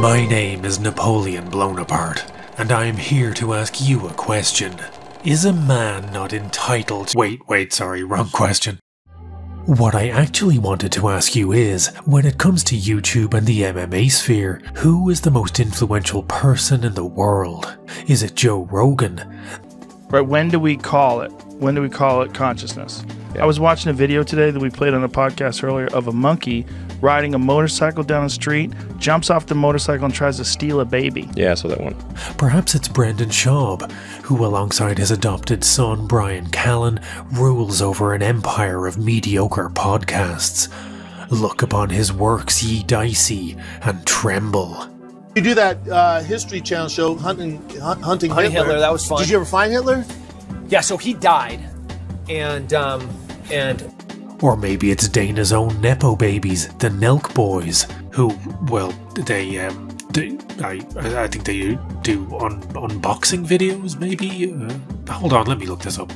My name is Napoleon Bonaparte, and I am here to ask you a question. Is a man not entitled— sorry, wrong question. What I actually wanted to ask you is, when it comes to YouTube and the MMA sphere, who is the most influential person in the world? Is it Joe Rogan? Right, when do we call it? When do we call it consciousness? I was watching a video today that we played on a podcast earlier of a monkey riding a motorcycle down the street, jumps off the motorcycle and tries to steal a baby. Yeah, I saw that one. Perhaps it's Brendan Schaub, who alongside his adopted son Brian Callen rules over an empire of mediocre podcasts. Look upon his works, ye dicey, and tremble. You do that History Channel show, Hunting Hitler. That was fun. Did you ever find Hitler? Yeah, so he died, and Or maybe it's Dana's own Nepo babies, the Nelk Boys, who, well, I think they do unboxing videos, maybe? Hold on, let me look this up.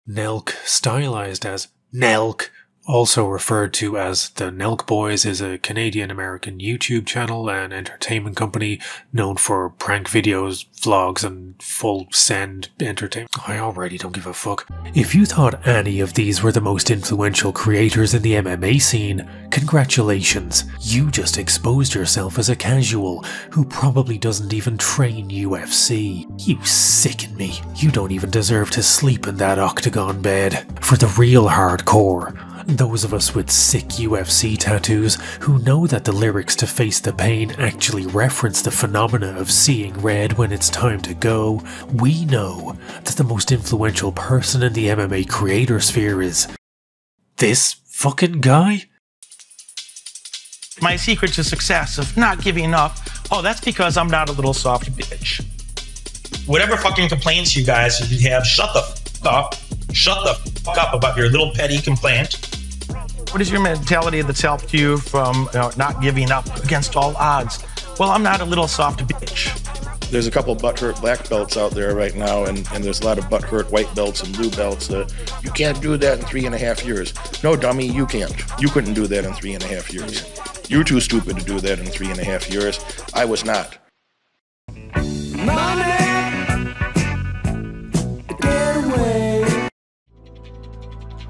Nelk, stylized as Nelk, also referred to as the Nelk Boys, is a Canadian-American YouTube channel and entertainment company known for prank videos, vlogs, and full-send entertainment. I already don't give a fuck. If you thought any of these were the most influential creators in the MMA scene, congratulations. You just exposed yourself as a casual who probably doesn't even train UFC. You sicken me. You don't even deserve to sleep in that octagon bed. For the real hardcore, those of us with sick UFC tattoos who know that the lyrics to Face the Pain actually reference the phenomena of seeing red when it's time to go, we know that the most influential person in the MMA creator sphere is this fucking guy? My secret to success of not giving up, oh, that's because I'm not a little soft bitch. Whatever fucking complaints you guys have, shut the fuck up. Shut the fuck up about your little petty complaint. What is your mentality that's helped you from not giving up against all odds? Well, I'm not a little soft bitch. There's a couple butthurt black belts out there right now, and there's a lot of butthurt white belts and blue belts. You can't do that in 3.5 years. No, dummy, you can't. You couldn't do that in 3.5 years. You're too stupid to do that in 3.5 years. I was not.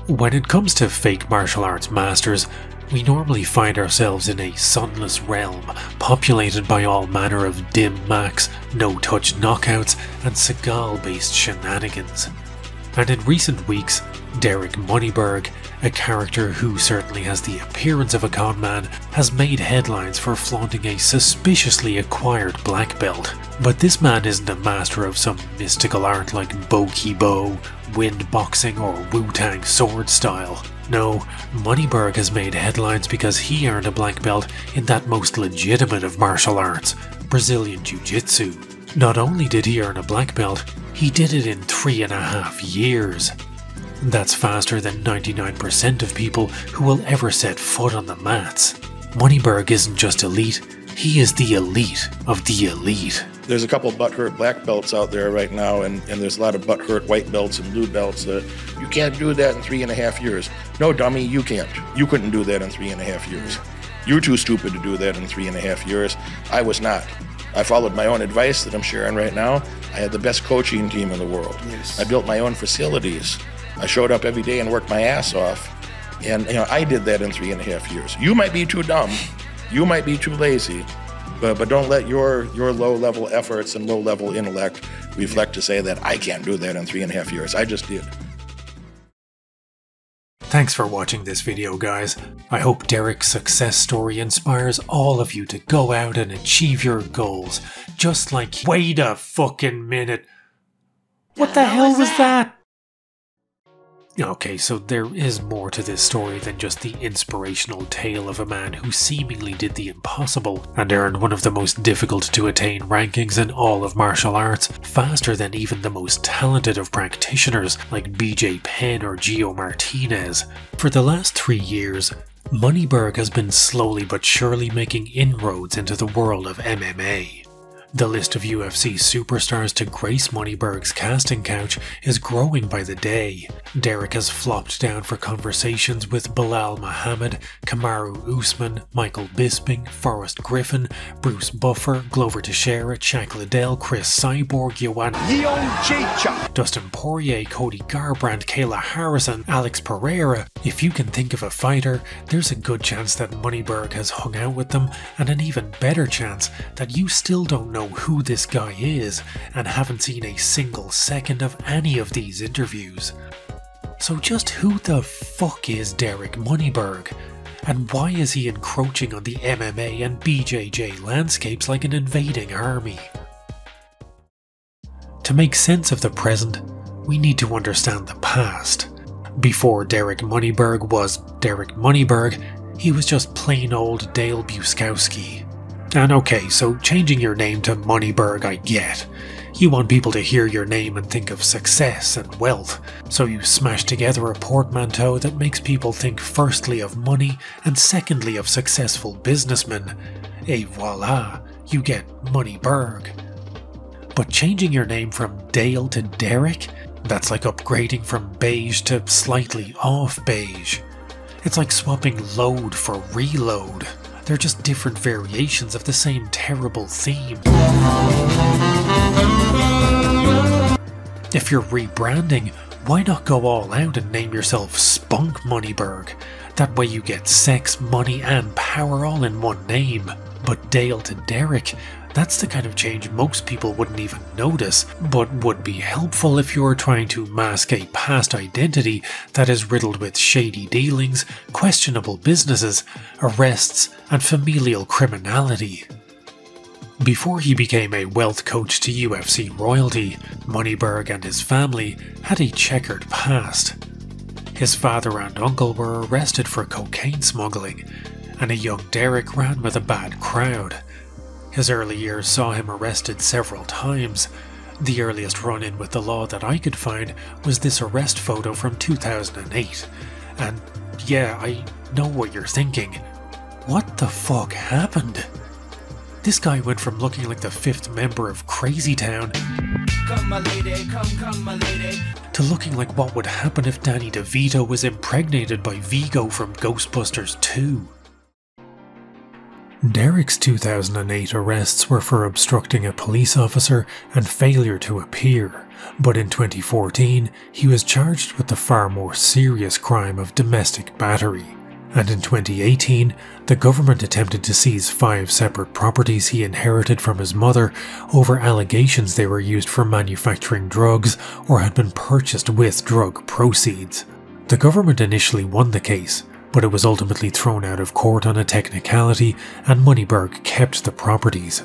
When it comes to fake martial arts masters, we normally find ourselves in a sunless realm populated by all manner of dim max, no-touch knockouts and Seagal-based shenanigans. And in recent weeks, Derek Moneyberg, a character who certainly has the appearance of a conman, has made headlines for flaunting a suspiciously acquired black belt. But this man isn't a master of some mystical art like Bo-Ki-Bo, wind boxing or Wu-Tang sword style. No, Moneyberg has made headlines because he earned a black belt in that most legitimate of martial arts, Brazilian Jiu-Jitsu. Not only did he earn a black belt, he did it in 3.5 years. That's faster than 99% of people who will ever set foot on the mats. Moneyberg isn't just elite, he is the elite of the elite. There's a couple butthurt black belts out there right now, and there's a lot of butthurt white belts and blue belts. You can't do that in 3.5 years. No, dummy, you can't. You couldn't do that in 3.5 years. You're too stupid to do that in 3.5 years. I was not. I followed my own advice that I'm sharing right now. I had the best coaching team in the world. Yes. I built my own facilities. I showed up every day and worked my ass off. And I did that in 3.5 years. You might be too dumb. You might be too lazy. But don't let your low-level efforts and low-level intellect reflect to say that I can't do that in 3.5 years. I just did. Thanks for watching this video, guys. I hope Derek's success story inspires all of you to go out and achieve your goals. Just like— wait a fucking minute. What the hell was that? Okay, so there is more to this story than just the inspirational tale of a man who seemingly did the impossible and earned one of the most difficult to attain rankings in all of martial arts, faster than even the most talented of practitioners like BJ Penn or Gio Martinez. For the last 3 years, Moneyberg has been slowly but surely making inroads into the world of MMA. The list of UFC superstars to grace Moneyberg's casting couch is growing by the day. Derek has flopped down for conversations with Bilal Muhammad, Kamaru Usman, Michael Bisping, Forrest Griffin, Bruce Buffer, Glover Teixeira, Shaq Liddell, Chris Cyborg, Yohan Dustin Poirier, Cody Garbrandt, Kayla Harris and Alex Pereira. If you can think of a fighter, there's a good chance that Moneyberg has hung out with them, and an even better chance that you still don't know who this guy is and haven't seen a single second of any of these interviews. So just who the fuck is Derek Moneyberg? And why is he encroaching on the MMA and BJJ landscapes like an invading army? To make sense of the present, we need to understand the past. Before Derek Moneyberg was Derek Moneyberg, he was just plain old Dale Buskowski. And okay, so changing your name to Moneyberg I get. You want people to hear your name and think of success and wealth, so you smash together a portmanteau that makes people think firstly of money and secondly of successful businessmen. Et voila, you get Moneyberg. But changing your name from Dale to Derek? That's like upgrading from beige to slightly off beige. It's like swapping load for reload. They're just different variations of the same terrible theme. If you're rebranding, why not go all out and name yourself Spunk Moneyberg? That way you get sex, money and power all in one name. But Dale to Derek, that's the kind of change most people wouldn't even notice, but would be helpful if you're trying to mask a past identity that is riddled with shady dealings, questionable businesses, arrests, and familial criminality. Before he became a wealth coach to UFC royalty, Moneyberg and his family had a checkered past. His father and uncle were arrested for cocaine smuggling, and a young Derek ran with a bad crowd. His early years saw him arrested several times. The earliest run-in with the law that I could find was this arrest photo from 2008. And yeah, I know what you're thinking. What the fuck happened? This guy went from looking like the fifth member of Crazy Town come, my lady, come, my lady, to looking like what would happen if Danny DeVito was impregnated by Vigo from Ghostbusters 2. Derek's 2008 arrests were for obstructing a police officer and failure to appear, but in 2014 he was charged with the far more serious crime of domestic battery. And in 2018, the government attempted to seize 5 separate properties he inherited from his mother over allegations they were used for manufacturing drugs or had been purchased with drug proceeds. The government initially won the case, but it was ultimately thrown out of court on a technicality and Moneyberg kept the properties.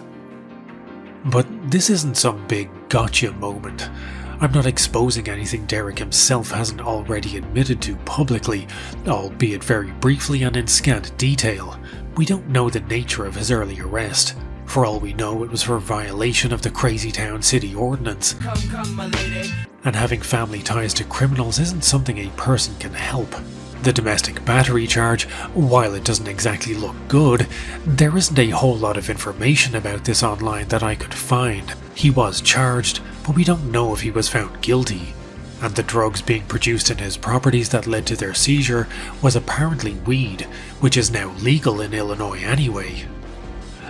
But this isn't some big gotcha moment. I'm not exposing anything Derek himself hasn't already admitted to publicly, albeit very briefly and in scant detail. We don't know the nature of his early arrest. For all we know, it was for violation of the Crazy Town City Ordinance. Come, my lady. And having family ties to criminals isn't something a person can help. The domestic battery charge, while it doesn't exactly look good, there isn't a whole lot of information about this online that I could find. He was charged, but we don't know if he was found guilty. And the drugs being produced in his properties that led to their seizure was apparently weed, which is now legal in Illinois anyway.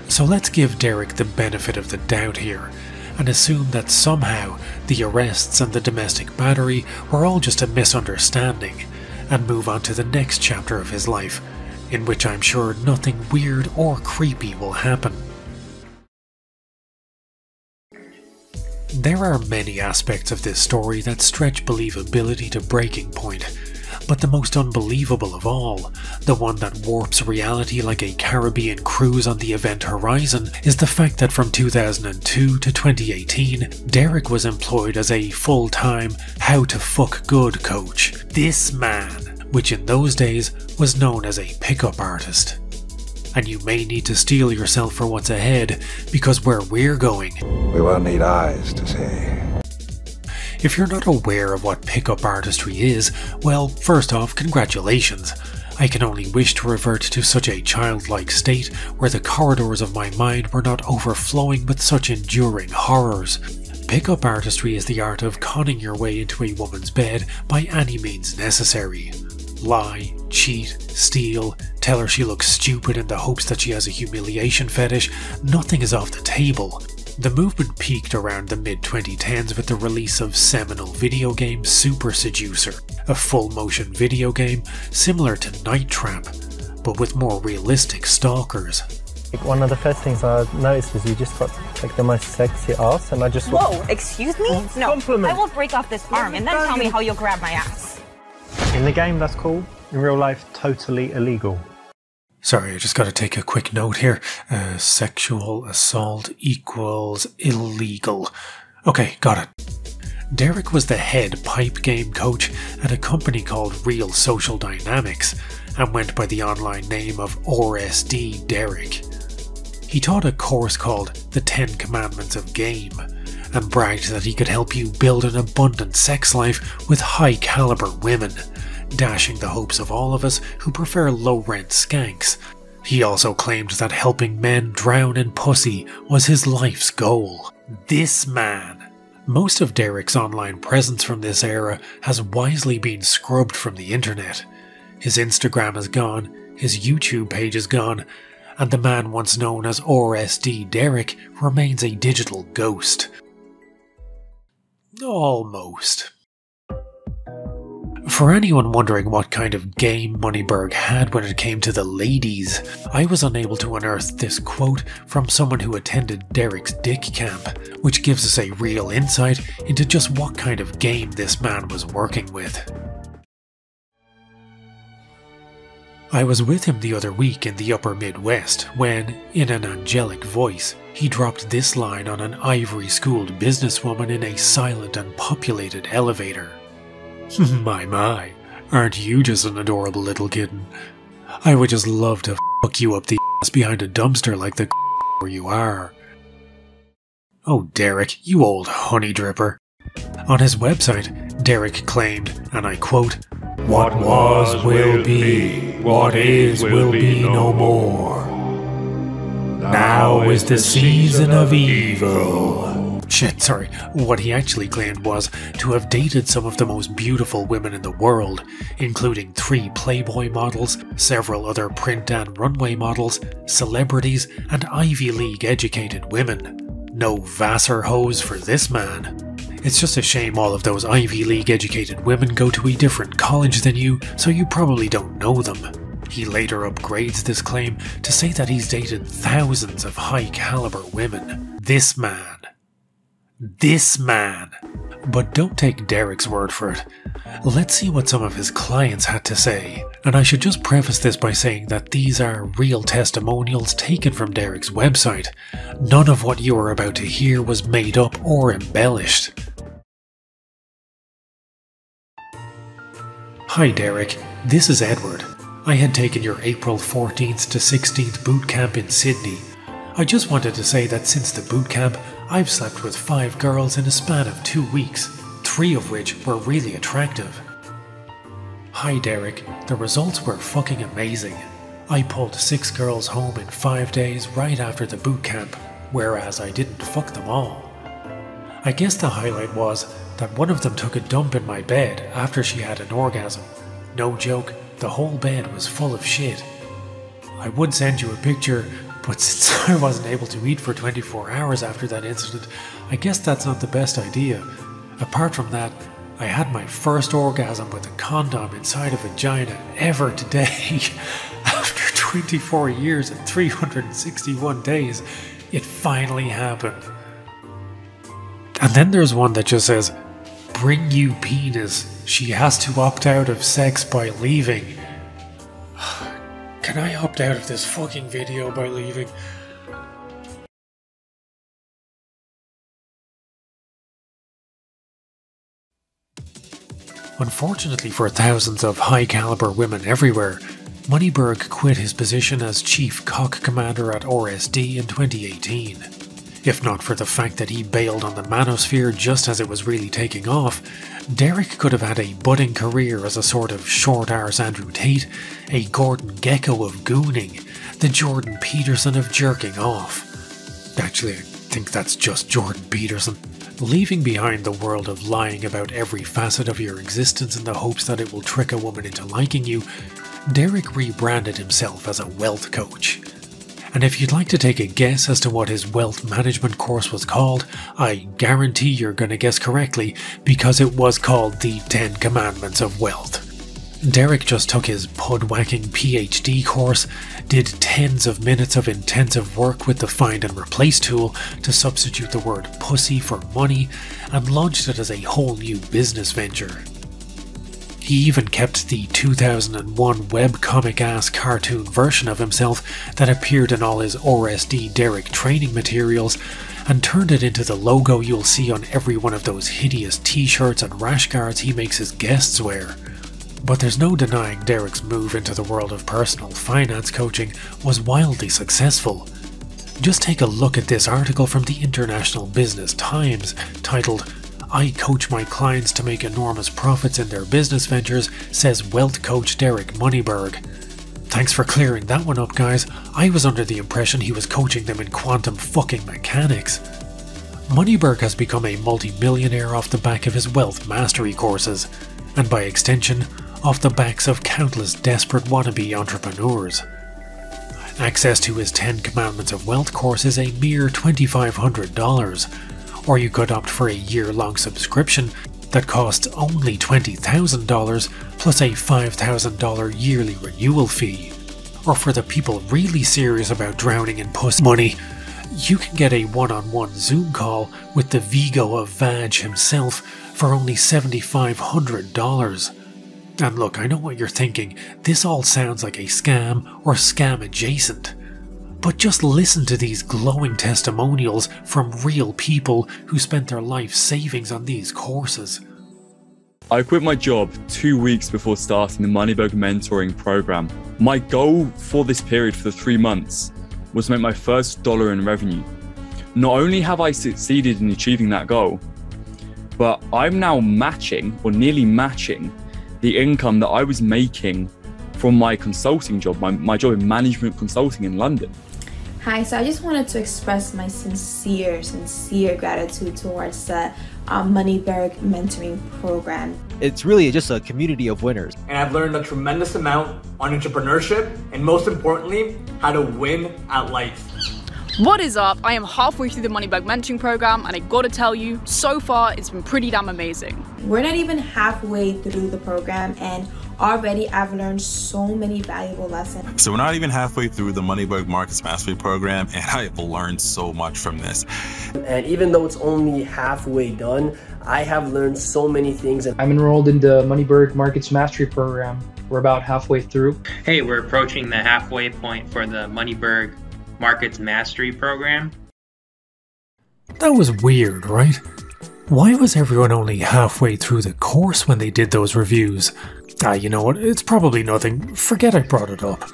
So let's give Derek the benefit of the doubt here, and assume that somehow the arrests and the domestic battery were all just a misunderstanding, and move on to the next chapter of his life, in which I'm sure nothing weird or creepy will happen. There are many aspects of this story that stretch believability to breaking point, but the most unbelievable of all, the one that warps reality like a Caribbean cruise on the event horizon, is the fact that from 2002 to 2018, Derek was employed as a full-time how to fuck good coach. This man, which in those days was known as a pickup artist. And you may need to steel yourself for what's ahead, because where we're going, we will need eyes to see. If you're not aware of what pickup artistry is, well, first off, congratulations. I can only wish to revert to such a childlike state where the corridors of my mind were not overflowing with such enduring horrors. Pick-up artistry is the art of conning your way into a woman's bed by any means necessary. Lie, cheat, steal, tell her she looks stupid in the hopes that she has a humiliation fetish, nothing is off the table. The movement peaked around the mid-2010s with the release of seminal video game Super Seducer, a full-motion video game similar to Night Trap, but with more realistic stalkers. One of the first things I noticed was you just got like the most sexy ass, and I just... Whoa, excuse me? No, compliment. I will break off this arm and then tell me how you'll grab my ass. In the game, that's cool. In real life, totally illegal. Sorry, I just gotta take a quick note here. Sexual assault equals illegal. Okay, got it. Derek was the head pipe game coach at a company called Real Social Dynamics and went by the online name of RSD Derek. He taught a course called The 10 Commandments of Game and bragged that he could help you build an abundant sex life with high caliber women, dashing the hopes of all of us who prefer low-rent skanks. He also claimed that helping men drown in pussy was his life's goal. This man. Most of Derek's online presence from this era has wisely been scrubbed from the internet. His Instagram is gone, his YouTube page is gone, and the man once known as RSD Derek remains a digital ghost. Almost. For anyone wondering what kind of game Moneyberg had when it came to the ladies, I was unable to unearth this quote from someone who attended Derek's dick camp, which gives us a real insight into just what kind of game this man was working with. I was with him the other week in the upper Midwest when, in an angelic voice, he dropped this line on an ivory-schooled businesswoman in a silent and populated elevator. My, aren't you just an adorable little kitten? I would just love to fuck you up the ass behind a dumpster like the where you are. Oh Derek, you old honey dripper. On his website, Derek claimed, and I quote, "What was will be, what is will be no more. Now is the season of evil." Shit, sorry. What he actually claimed was to have dated some of the most beautiful women in the world, including 3 Playboy models, several other print and runway models, celebrities, and Ivy League educated women. No Vassar hose for this man. It's just a shame all of those Ivy League educated women go to a different college than you, so you probably don't know them. He later upgrades this claim to say that he's dated thousands of high caliber women. This man. But don't take Derek's word for it. Let's see what some of his clients had to say. And I should just preface this by saying that these are real testimonials taken from Derek's website. None of what you are about to hear was made up or embellished. Hi Derek, this is Edward. I had taken your April 14th to 16th boot camp in Sydney. I just wanted to say that since the boot camp, I've slept with 5 girls in a span of 2 weeks, 3 of which were really attractive. Hi Derek, the results were fucking amazing. I pulled 6 girls home in 5 days right after the boot camp, whereas I didn't fuck them all. I guess the highlight was that one of them took a dump in my bed after she had an orgasm. No joke, the whole bed was full of shit. I would send you a picture, but since I wasn't able to eat for 24 hours after that incident, I guess that's not the best idea. Apart from that, I had my first orgasm with a condom inside a vagina ever today. After 24 years and 361 days, it finally happened. And then there's one that just says, "Bring you penis. She has to opt out of sex by leaving." Can I opt out of this fucking video by leaving? Unfortunately for thousands of high-caliber women everywhere, Moneyberg quit his position as Chief Cock Commander at RSD in 2018. If not for the fact that he bailed on the manosphere just as it was really taking off, Derek could have had a budding career as a sort of short-arse Andrew Tate, a Gordon Gekko of gooning, the Jordan Peterson of jerking off. Actually, I think that's just Jordan Peterson. Leaving behind the world of lying about every facet of your existence in the hopes that it will trick a woman into liking you, Derek rebranded himself as a wealth coach. And if you'd like to take a guess as to what his wealth management course was called, I guarantee you're going to guess correctly, because it was called the 10 Commandments of Wealth. Derek just took his pud-whacking PhD course, did tens of minutes of intensive work with the find and replace tool to substitute the word pussy for money, and launched it as a whole new business venture. He even kept the 2001 webcomic-ass cartoon version of himself that appeared in all his RSD Derek training materials, and turned it into the logo you'll see on every one of those hideous t-shirts and rash guards he makes his guests wear. But there's no denying Derek's move into the world of personal finance coaching was wildly successful. Just take a look at this article from the International Business Times, titled, "I coach my clients to make enormous profits in their business ventures, says wealth coach Derek Moneyberg." Thanks for clearing that one up, guys. I was under the impression he was coaching them in quantum fucking mechanics. Moneyberg has become a multi-millionaire off the back of his wealth mastery courses, and by extension, off the backs of countless desperate wannabe entrepreneurs. Access to his 10 Commandments of Wealth course is a mere $2,500, or you could opt for a year-long subscription that costs only $20,000 plus a $5,000 yearly renewal fee. Or for the people really serious about drowning in puss money, you can get a one-on-one Zoom call with the Vigo of Vag himself for only $7,500. And look, I know what you're thinking, this all sounds like a scam or scam adjacent. But just listen to these glowing testimonials from real people who spent their life savings on these courses. I quit my job 2 weeks before starting the Moneyberg mentoring program. My goal for this period, for the 3 months, was to make my first dollar in revenue. Not only have I succeeded in achieving that goal, but I'm now matching, or nearly matching, the income that I was making from my consulting job, my job in management consulting in London. Hi, so I just wanted to express my sincere gratitude towards the Moneyberg mentoring program. It's really just a community of winners. And I've learned a tremendous amount on entrepreneurship, and most importantly, how to win at life. What is up? I am halfway through the Moneyberg mentoring program, and I gotta tell you, so far it's been pretty damn amazing. We're not even halfway through the program, and already I've learned so many valuable lessons. So we're not even halfway through the Moneyberg Markets Mastery program, and I've learned so much from this. And even though it's only halfway done, I have learned so many things. I'm enrolled in the Moneyberg Markets Mastery program. We're about halfway through. Hey, we're approaching the halfway point for the Moneyberg Markets Mastery program. That was weird, right? Why was everyone only halfway through the course when they did those reviews? You know what, it's probably nothing. Forget I brought it up.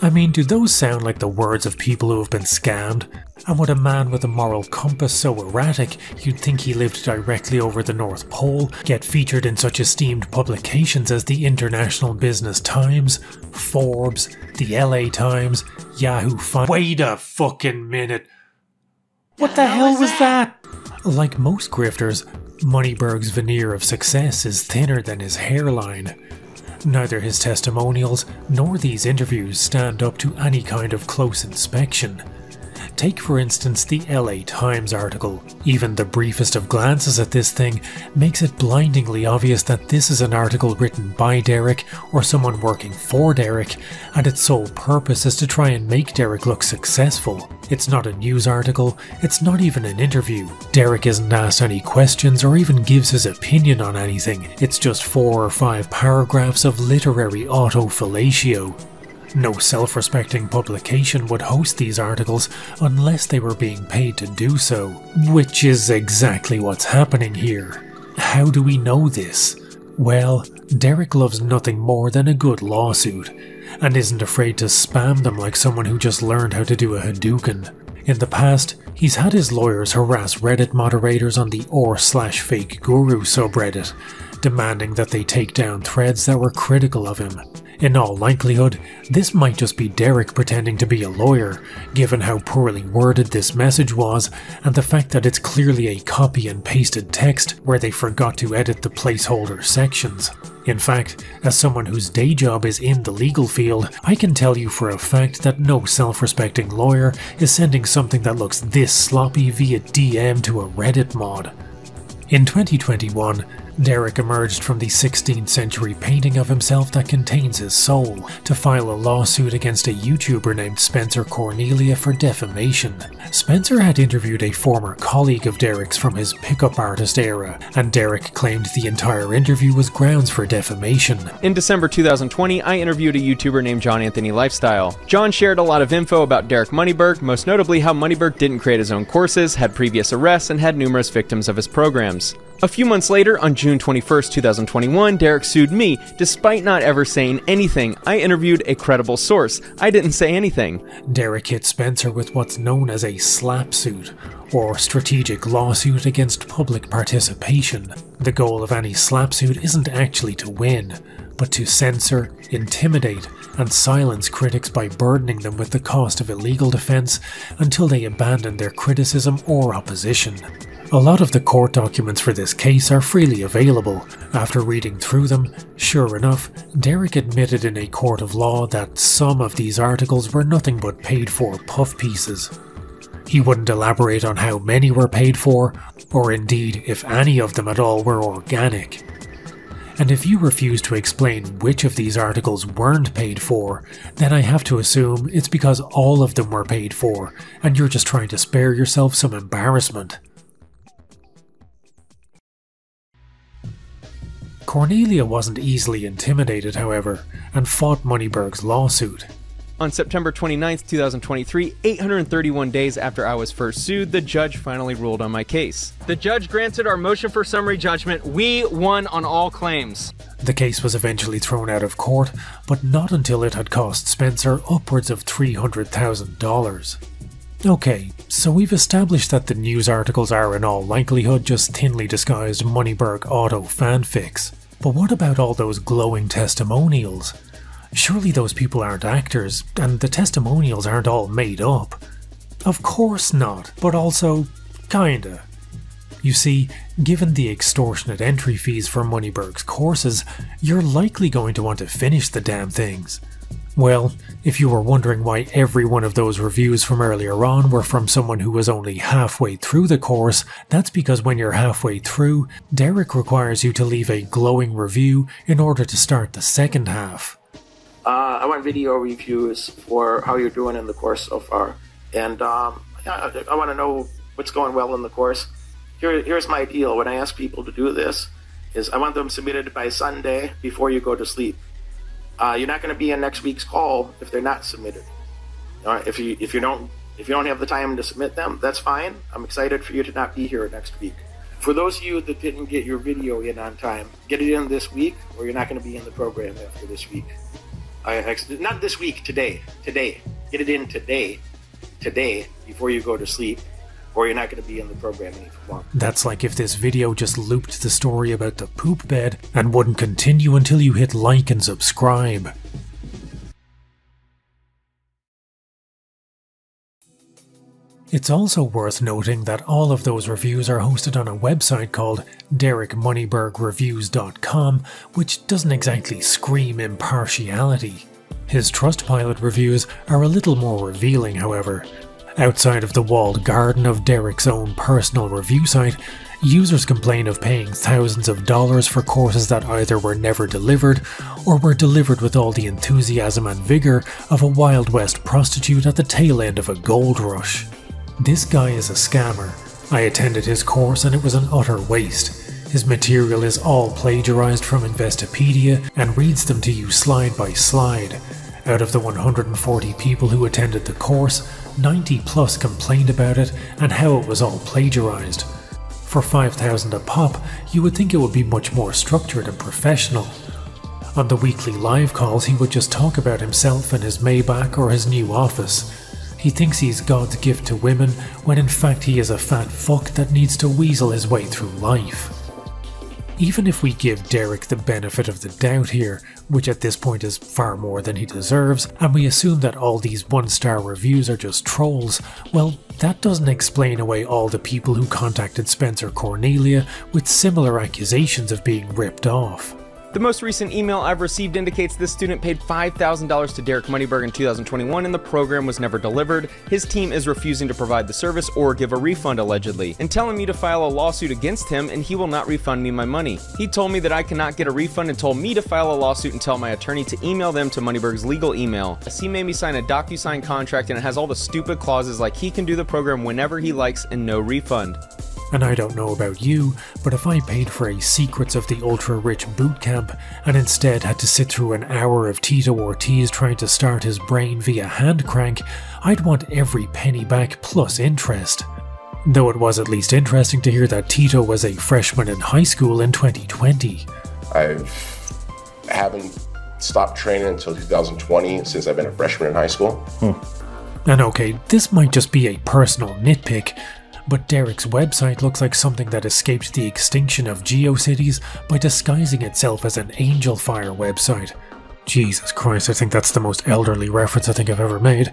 I mean, do those sound like the words of people who have been scammed? And would a man with a moral compass so erratic you'd think he lived directly over the North Pole get featured in such esteemed publications as the International Business Times, Forbes, the LA Times, Yahoo Finance? Wait a fucking minute. What the hell was that? Like most grifters, Moneyberg's veneer of success is thinner than his hairline. Neither his testimonials nor these interviews stand up to any kind of close inspection. Take for instance the LA Times article. Even the briefest of glances at this thing makes it blindingly obvious that this is an article written by Derek or someone working for Derek, and its sole purpose is to try and make Derek look successful. It's not a news article, it's not even an interview. Derek isn't asked any questions or even gives his opinion on anything. It's just 4 or 5 paragraphs of literary autofellatio. No self-respecting publication would host these articles unless they were being paid to do so, which is exactly what's happening here. How do we know this? Well, Derek loves nothing more than a good lawsuit, and isn't afraid to spam them like someone who just learned how to do a Hadouken. In the past, He's had his lawyers harass Reddit moderators on the r/FakeGuru subreddit, demanding that they take down threads that were critical of him. In all likelihood, this might just be Derek pretending to be a lawyer, given how poorly worded this message was and the fact that it's clearly a copy and pasted text where they forgot to edit the placeholder sections. In fact, as someone whose day job is in the legal field, I can tell you for a fact that no self-respecting lawyer is sending something that looks this sloppy via DM to a Reddit mod. In 2021, Derek emerged from the 16th century painting of himself that contains his soul to file a lawsuit against a YouTuber named Spencer Cornelia for defamation. Spencer had interviewed a former colleague of Derek's from his pickup artist era, and Derek claimed the entire interview was grounds for defamation. In December 2020, I interviewed a YouTuber named John Anthony Lifestyle. John shared a lot of info about Derek Moneyberg, most notably how Moneyberg didn't create his own courses, had previous arrests, and had numerous victims of his programs. A few months later, on June 21st, 2021, Derek sued me, despite not ever saying anything. I interviewed a credible source. I didn't say anything. Derek hit Spencer with what's known as a slap suit, or strategic lawsuit against public participation. The goal of any slap suit isn't actually to win, but to censor, intimidate, and silence critics by burdening them with the cost of illegal defense until they abandon their criticism or opposition. A lot of the court documents for this case are freely available. After reading through them, sure enough, Derek admitted in a court of law that some of these articles were nothing but paid-for puff pieces. He wouldn't elaborate on how many were paid for, or indeed if any of them at all were organic. And if you refuse to explain which of these articles weren't paid for, then I have to assume it's because all of them were paid for, and you're just trying to spare yourself some embarrassment. Cornelia wasn't easily intimidated, however, and fought Moneyberg's lawsuit. On September 29, 2023, 831 days after I was first sued, the judge finally ruled on my case. The judge granted our motion for summary judgment. We won on all claims. The case was eventually thrown out of court, but not until it had cost Spencer upwards of $300,000. Okay, so we've established that the news articles are in all likelihood just thinly disguised Moneyberg auto fanfics. But what about all those glowing testimonials? Surely those people aren't actors, and the testimonials aren't all made up. Of course not, but also, kinda. You see, given the extortionate entry fees for Moneyberg's courses, you're likely going to want to finish the damn things. Well, if you were wondering why every one of those reviews from earlier on were from someone who was only halfway through the course, that's because when you're halfway through, Derek requires you to leave a glowing review in order to start the second half. I want video reviews for how you're doing in the course so far, and I want to know what's going well in the course. Here's my deal when I ask people to do this, is I want them submitted by Sunday before you go to sleep. You're not going to be in next week's call if they're not submitted. If you don't have the time to submit them, that's fine. I'm excited for you to not be here next week. For those of you that didn't get your video in on time, get it in this week, or you're not going to be in the program after this week. Not this week, today. Get it in today, before you go to sleep, or you're not going to be in the program any longer. That's like if this video just looped the story about the poop bed and wouldn't continue until you hit like and subscribe. It's also worth noting that all of those reviews are hosted on a website called DerekMoneybergReviews.com, which doesn't exactly scream impartiality. His Trustpilot reviews are a little more revealing, however. Outside of the walled garden of Derek's own personal review site, users complain of paying thousands of dollars for courses that either were never delivered, or were delivered with all the enthusiasm and vigor of a Wild West prostitute at the tail end of a gold rush. This guy is a scammer. I attended his course and it was an utter waste. His material is all plagiarized from Investopedia and reads them to you slide by slide. Out of the 140 people who attended the course, 90 plus complained about it and how it was all plagiarized. For $5,000 a pop, you would think it would be much more structured and professional. On the weekly live calls, he would just talk about himself and his Maybach or his new office. He thinks he's God's gift to women, when in fact he is a fat fuck that needs to weasel his way through life. Even if we give Derek the benefit of the doubt here, which at this point is far more than he deserves, and we assume that all these 1-star reviews are just trolls, well, that doesn't explain away all the people who contacted Spencer Cornelia with similar accusations of being ripped off. The most recent email I've received indicates this student paid $5,000 to Derek Moneyberg in 2021 and the program was never delivered. His team is refusing to provide the service or give a refund allegedly, and telling me to file a lawsuit against him and he will not refund me my money. He told me that I cannot get a refund and told me to file a lawsuit and tell my attorney to email them to Moneyberg's legal email. As he made me sign a DocuSign contract and it has all the stupid clauses like he can do the program whenever he likes and no refund. And I don't know about you, but if I paid for a Secrets of the Ultra-Rich bootcamp and instead had to sit through an hour of Tito Ortiz trying to start his brain via hand crank, I'd want every penny back plus interest. Though it was at least interesting to hear that Tito was a freshman in high school in 2020. I haven't stopped training until 2020 since I've been a freshman in high school. And okay, this might just be a personal nitpick, but Derek's website looks like something that escaped the extinction of GeoCities by disguising itself as an Angelfire website. Jesus Christ, I think that's the most elderly reference I think I've ever made.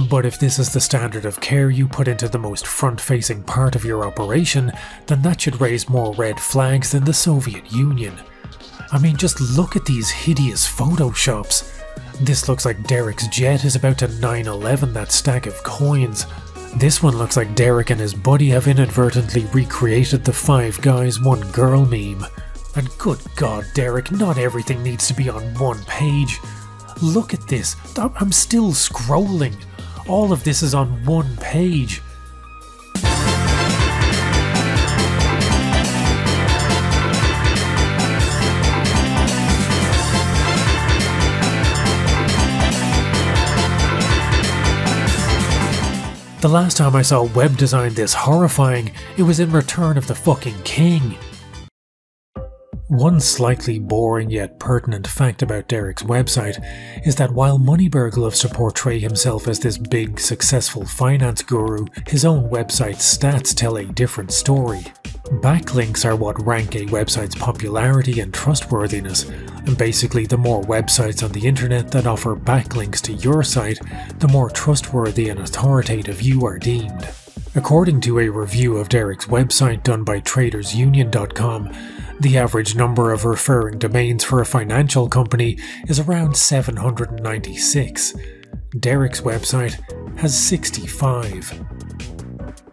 But if this is the standard of care you put into the most front-facing part of your operation, then that should raise more red flags than the Soviet Union. I mean, just look at these hideous photoshops. This looks like Derek's jet is about to 9/11 that stack of coins. This one looks like Derek and his buddy have inadvertently recreated the 5 guys, 1 girl meme. And good God, Derek, not everything needs to be on one page. Look at this, I'm still scrolling. All of this is on one page. The last time I saw web design this horrifying, it was in Return of the fucking King. One slightly boring yet pertinent fact about Derek's website is that while Moneyberg loves to portray himself as this big, successful finance guru, his own website's stats tell a different story. Backlinks are what rank a website's popularity and trustworthiness, and basically the more websites on the internet that offer backlinks to your site, the more trustworthy and authoritative you are deemed. According to a review of Derek's website done by TradersUnion.com, the average number of referring domains for a financial company is around 796. Derek's website has 65.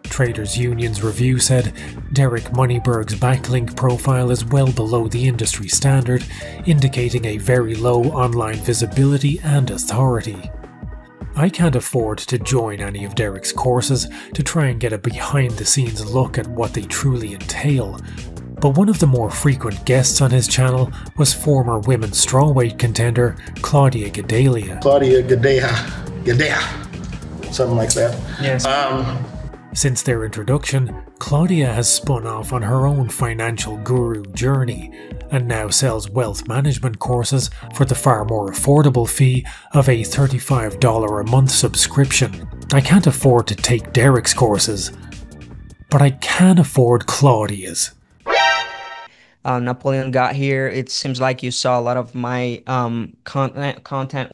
Traders Union's review said Derek Moneyberg's backlink profile is well below the industry standard, indicating a very low online visibility and authority. I can't afford to join any of Derek's courses to try and get a behind-the-scenes look at what they truly entail, but one of the more frequent guests on his channel was former women's strawweight contender Claudia Gadelha. Claudia Gadelha, something like that. Yes. Since their introduction, Claudia has spun off on her own financial guru journey and now sells wealth management courses for the far more affordable fee of a $35 a month subscription. I can't afford to take Derek's courses, but I can afford Claudia's. Napoleon got here. It seems like you saw a lot of my content.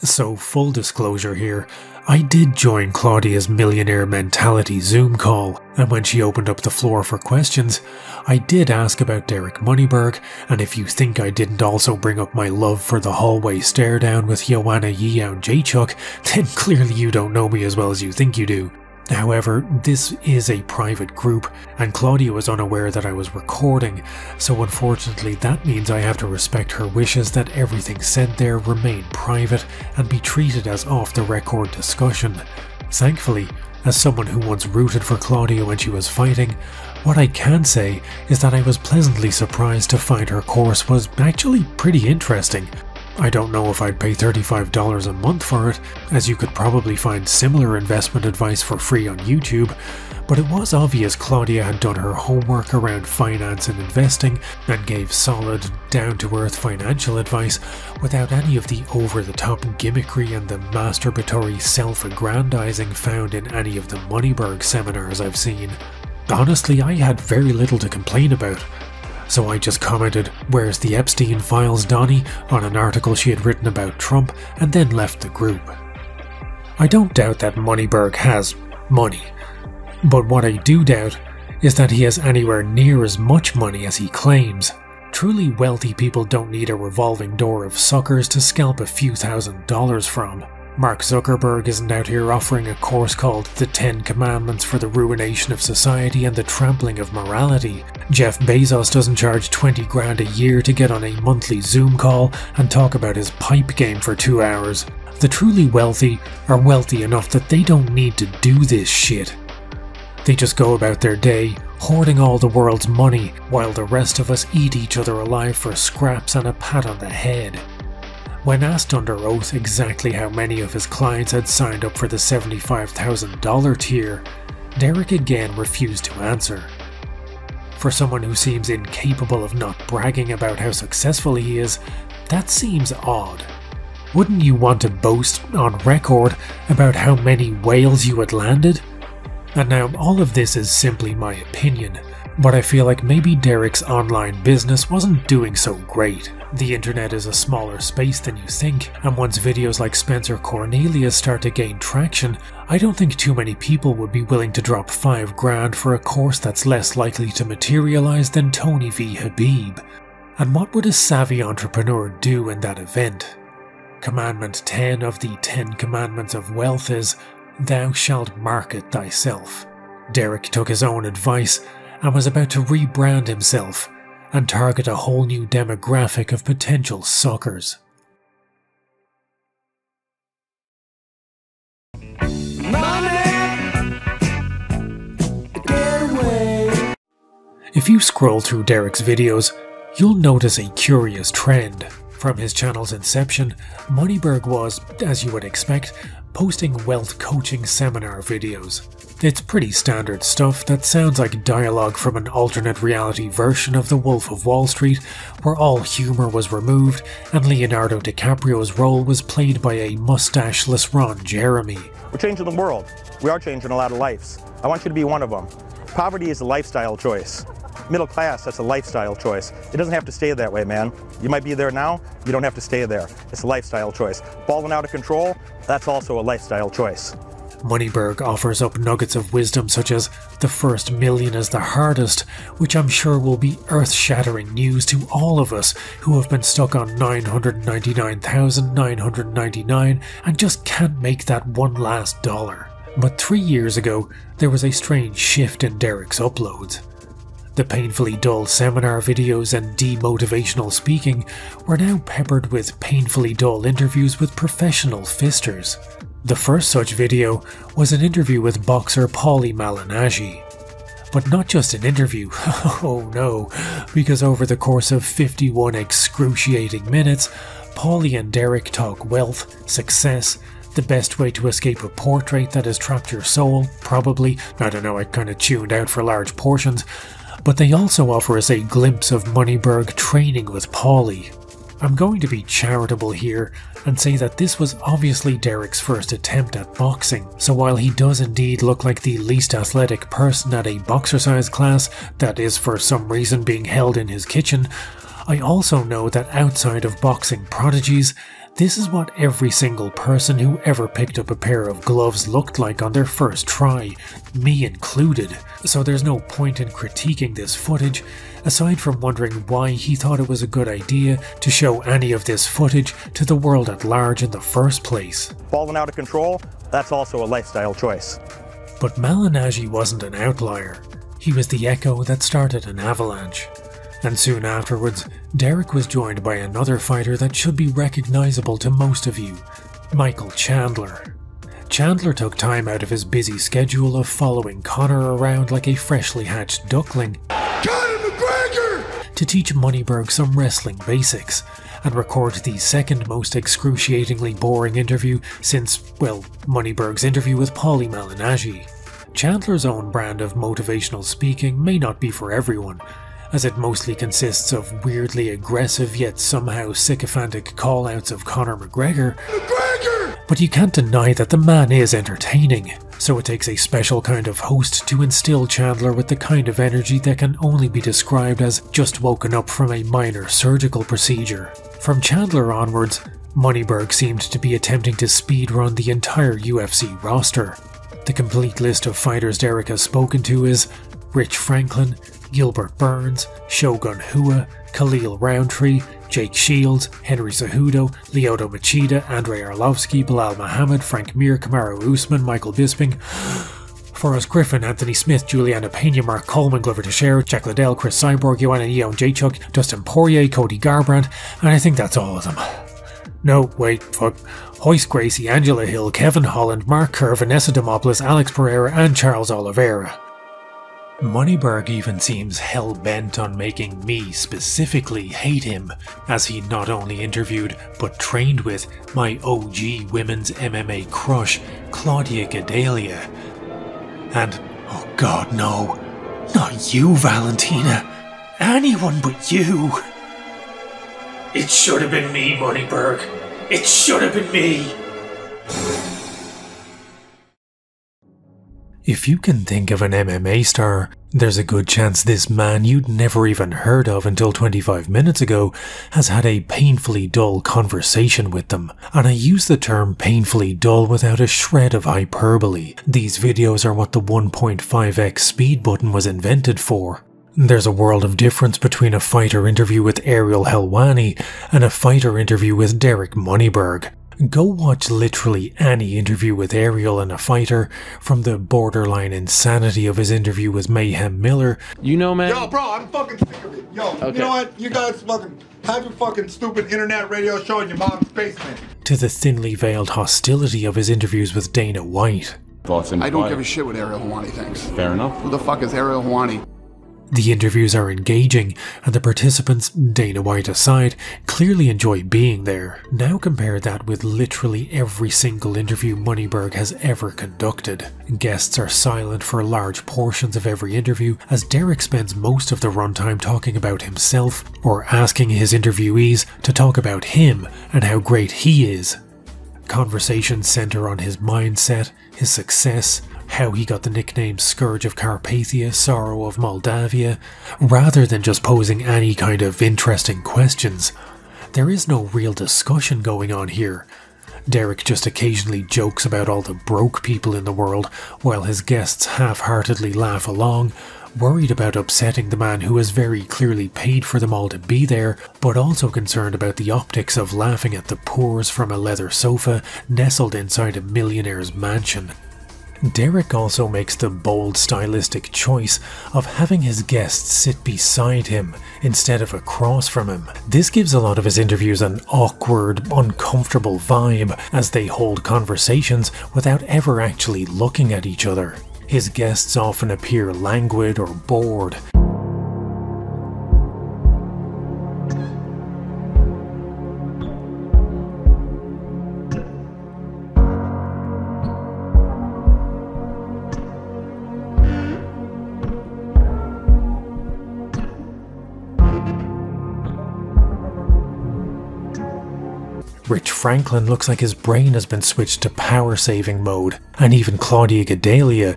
So full disclosure here, I did join Claudia's Millionaire Mentality Zoom call, and when she opened up the floor for questions, I did ask about Derek Moneyberg, and if you think I didn't also bring up my love for the hallway stare down with Joanna Yeown Jaychuk, then clearly you don't know me as well as you think you do. However, this is a private group, and Claudia was unaware that I was recording, so unfortunately that means I have to respect her wishes that everything said there remain private and be treated as off-the-record discussion. Thankfully, as someone who once rooted for Claudia when she was fighting, what I can say is that I was pleasantly surprised to find her course was actually pretty interesting. I don't know if I'd pay $35 a month for it, as you could probably find similar investment advice for free on YouTube, But it was obvious Claudia had done her homework around finance and investing and gave solid, down-to-earth financial advice without any of the over-the-top gimmickry and the masturbatory self-aggrandizing found in any of the Moneyberg seminars I've seen. Honestly, I had very little to complain about. So I just commented, "Where's the Epstein files, Donnie?" on an article she had written about Trump, and then left the group. I don't doubt that Moneyberg has money. But what I do doubt is that he has anywhere near as much money as he claims. Truly wealthy people don't need a revolving door of suckers to scalp a few $1,000s from. Mark Zuckerberg isn't out here offering a course called The 10 Commandments for the Ruination of Society and the Trampling of Morality. Jeff Bezos doesn't charge 20 grand a year to get on a monthly Zoom call and talk about his pipe game for 2 hours. The truly wealthy are wealthy enough that they don't need to do this shit. They just go about their day, hoarding all the world's money, while the rest of us eat each other alive for scraps and a pat on the head. When asked under oath exactly how many of his clients had signed up for the $75,000 tier, Derek again refused to answer. For someone who seems incapable of not bragging about how successful he is, that seems odd. Wouldn't you want to boast on record about how many whales you had landed? And now all of this is simply my opinion, but I feel like maybe Derek's online business wasn't doing so great. The internet is a smaller space than you think, and once videos like Spencer Cornelius start to gain traction, I don't think too many people would be willing to drop 5 grand for a course that's less likely to materialize than Tony V. Habib. And what would a savvy entrepreneur do in that event? Commandment 10 of the 10 Commandments of Wealth is, "Thou shalt market thyself." Derek took his own advice and was about to rebrand himself and target a whole new demographic of potential suckers. If you scroll through Derek's videos, you'll notice a curious trend. From his channel's inception, Moneyberg was, as you would expect, posting wealth coaching seminar videos. It's pretty standard stuff that sounds like dialogue from an alternate reality version of The Wolf of Wall Street, where all humour was removed and Leonardo DiCaprio's role was played by a mustacheless Ron Jeremy. We're changing the world. We are changing a lot of lives. I want you to be one of them. Poverty is a lifestyle choice. Middle class, that's a lifestyle choice. It doesn't have to stay that way, man. You might be there now, you don't have to stay there. It's a lifestyle choice. Balling out of control, that's also a lifestyle choice. Moneyberg offers up nuggets of wisdom such as the first million is the hardest, which I'm sure will be earth-shattering news to all of us who have been stuck on $999,999 and just can't make that one last dollar. But 3 years ago, there was a strange shift in Derek's uploads. The painfully dull seminar videos and demotivational speaking were now peppered with painfully dull interviews with professional fisters. The first such video was an interview with boxer Paulie Malignaggi. But not just an interview, oh no, because over the course of 51 excruciating minutes, Paulie and Derek talk wealth, success, the best way to escape a portrait that has trapped your soul, probably, I don't know, I kinda tuned out for large portions, but they also offer us a glimpse of Moneyberg training with Paulie. I'm going to be charitable here and say that this was obviously Derek's first attempt at boxing, so while he does indeed look like the least athletic person at a boxercise class that is for some reason being held in his kitchen, I also know that outside of boxing prodigies, this is what every single person who ever picked up a pair of gloves looked like on their first try, me included, so there's no point in critiquing this footage, aside from wondering why he thought it was a good idea to show any of this footage to the world at large in the first place. Balling out of control, that's also a lifestyle choice. But Malignaggi wasn't an outlier. He was the echo that started an avalanche. And soon afterwards, Derek was joined by another fighter that should be recognizable to most of you, Michael Chandler. Chandler took time out of his busy schedule of following Connor around like a freshly hatched duckling to teach Moneyberg some wrestling basics, and record the second most excruciatingly boring interview since, well, Moneyberg's interview with Paulie Malignaggi. Chandler's own brand of motivational speaking may not be for everyone, as it mostly consists of weirdly aggressive yet somehow sycophantic call-outs of Conor McGregor. But you can't deny that the man is entertaining, so it takes a special kind of host to instill Chandler with the kind of energy that can only be described as just woken up from a minor surgical procedure. From Chandler onwards, Moneyberg seemed to be attempting to speedrun the entire UFC roster. The complete list of fighters Derek has spoken to is Rich Franklin, Gilbert Burns, Shogun Rua, Khalil Roundtree, Jake Shields, Henry Cejudo, Lyoto Machida, Andrei Arlovsky, Bilal Muhammad, Frank Mir, Kamaru Usman, Michael Bisping, Forrest Griffin, Anthony Smith, Juliana Pena, Mark Coleman, Glover Teixeira, Jack Liddell, Chris Cyborg, Joanna Yeon Jachuk, Dustin Poirier, Cody Garbrandt, and I think that's all of them. No, wait, fuck. Hoist Gracie, Angela Hill, Kevin Holland, Mark Kerr, Vanessa Demopoulos, Alex Pereira, and Charles Oliveira. Moneyberg even seems hell-bent on making me specifically hate him, as he not only interviewed but trained with my OG women's MMA crush, Claudia Gadelha. And, oh god no, not you, Valentina, anyone but you. It should have been me, Moneyberg. It should have been me. If you can think of an MMA star, there's a good chance this man you'd never even heard of until 25 minutes ago has had a painfully dull conversation with them. And I use the term painfully dull without a shred of hyperbole. These videos are what the 1.5x speed button was invented for. There's a world of difference between a fighter interview with Ariel Helwani and a fighter interview with Derek Moneyberg. Go watch literally any interview with Ariel and a fighter, from the borderline insanity of his interview with Mayhem Miller. You know, man. Yo, bro, I'm fucking sick of it. Yo, okay. You know what? You guys fucking have your fucking stupid internet radio show in your mom's basement. To the thinly veiled hostility of his interviews with Dana White. I don't give a shit what Ariel Helwani thinks. Fair enough. Who the fuck is Ariel Helwani? The interviews are engaging, and the participants, Dana White aside, clearly enjoy being there. Now compare that with literally every single interview Moneyberg has ever conducted. Guests are silent for large portions of every interview, as Derek spends most of the runtime talking about himself, or asking his interviewees to talk about him and how great he is. Conversations center on his mindset, his success, how he got the nickname Scourge of Carpathia, Sorrow of Moldavia, rather than just posing any kind of interesting questions. There is no real discussion going on here. Derek just occasionally jokes about all the broke people in the world, while his guests half-heartedly laugh along, worried about upsetting the man who has very clearly paid for them all to be there, but also concerned about the optics of laughing at the pores from a leather sofa nestled inside a millionaire's mansion. Derek also makes the bold stylistic choice of having his guests sit beside him instead of across from him. This gives a lot of his interviews an awkward, uncomfortable vibe as they hold conversations without ever actually looking at each other. His guests often appear languid or bored. Rich Franklin looks like his brain has been switched to power-saving mode, and even Claudia Gadelha,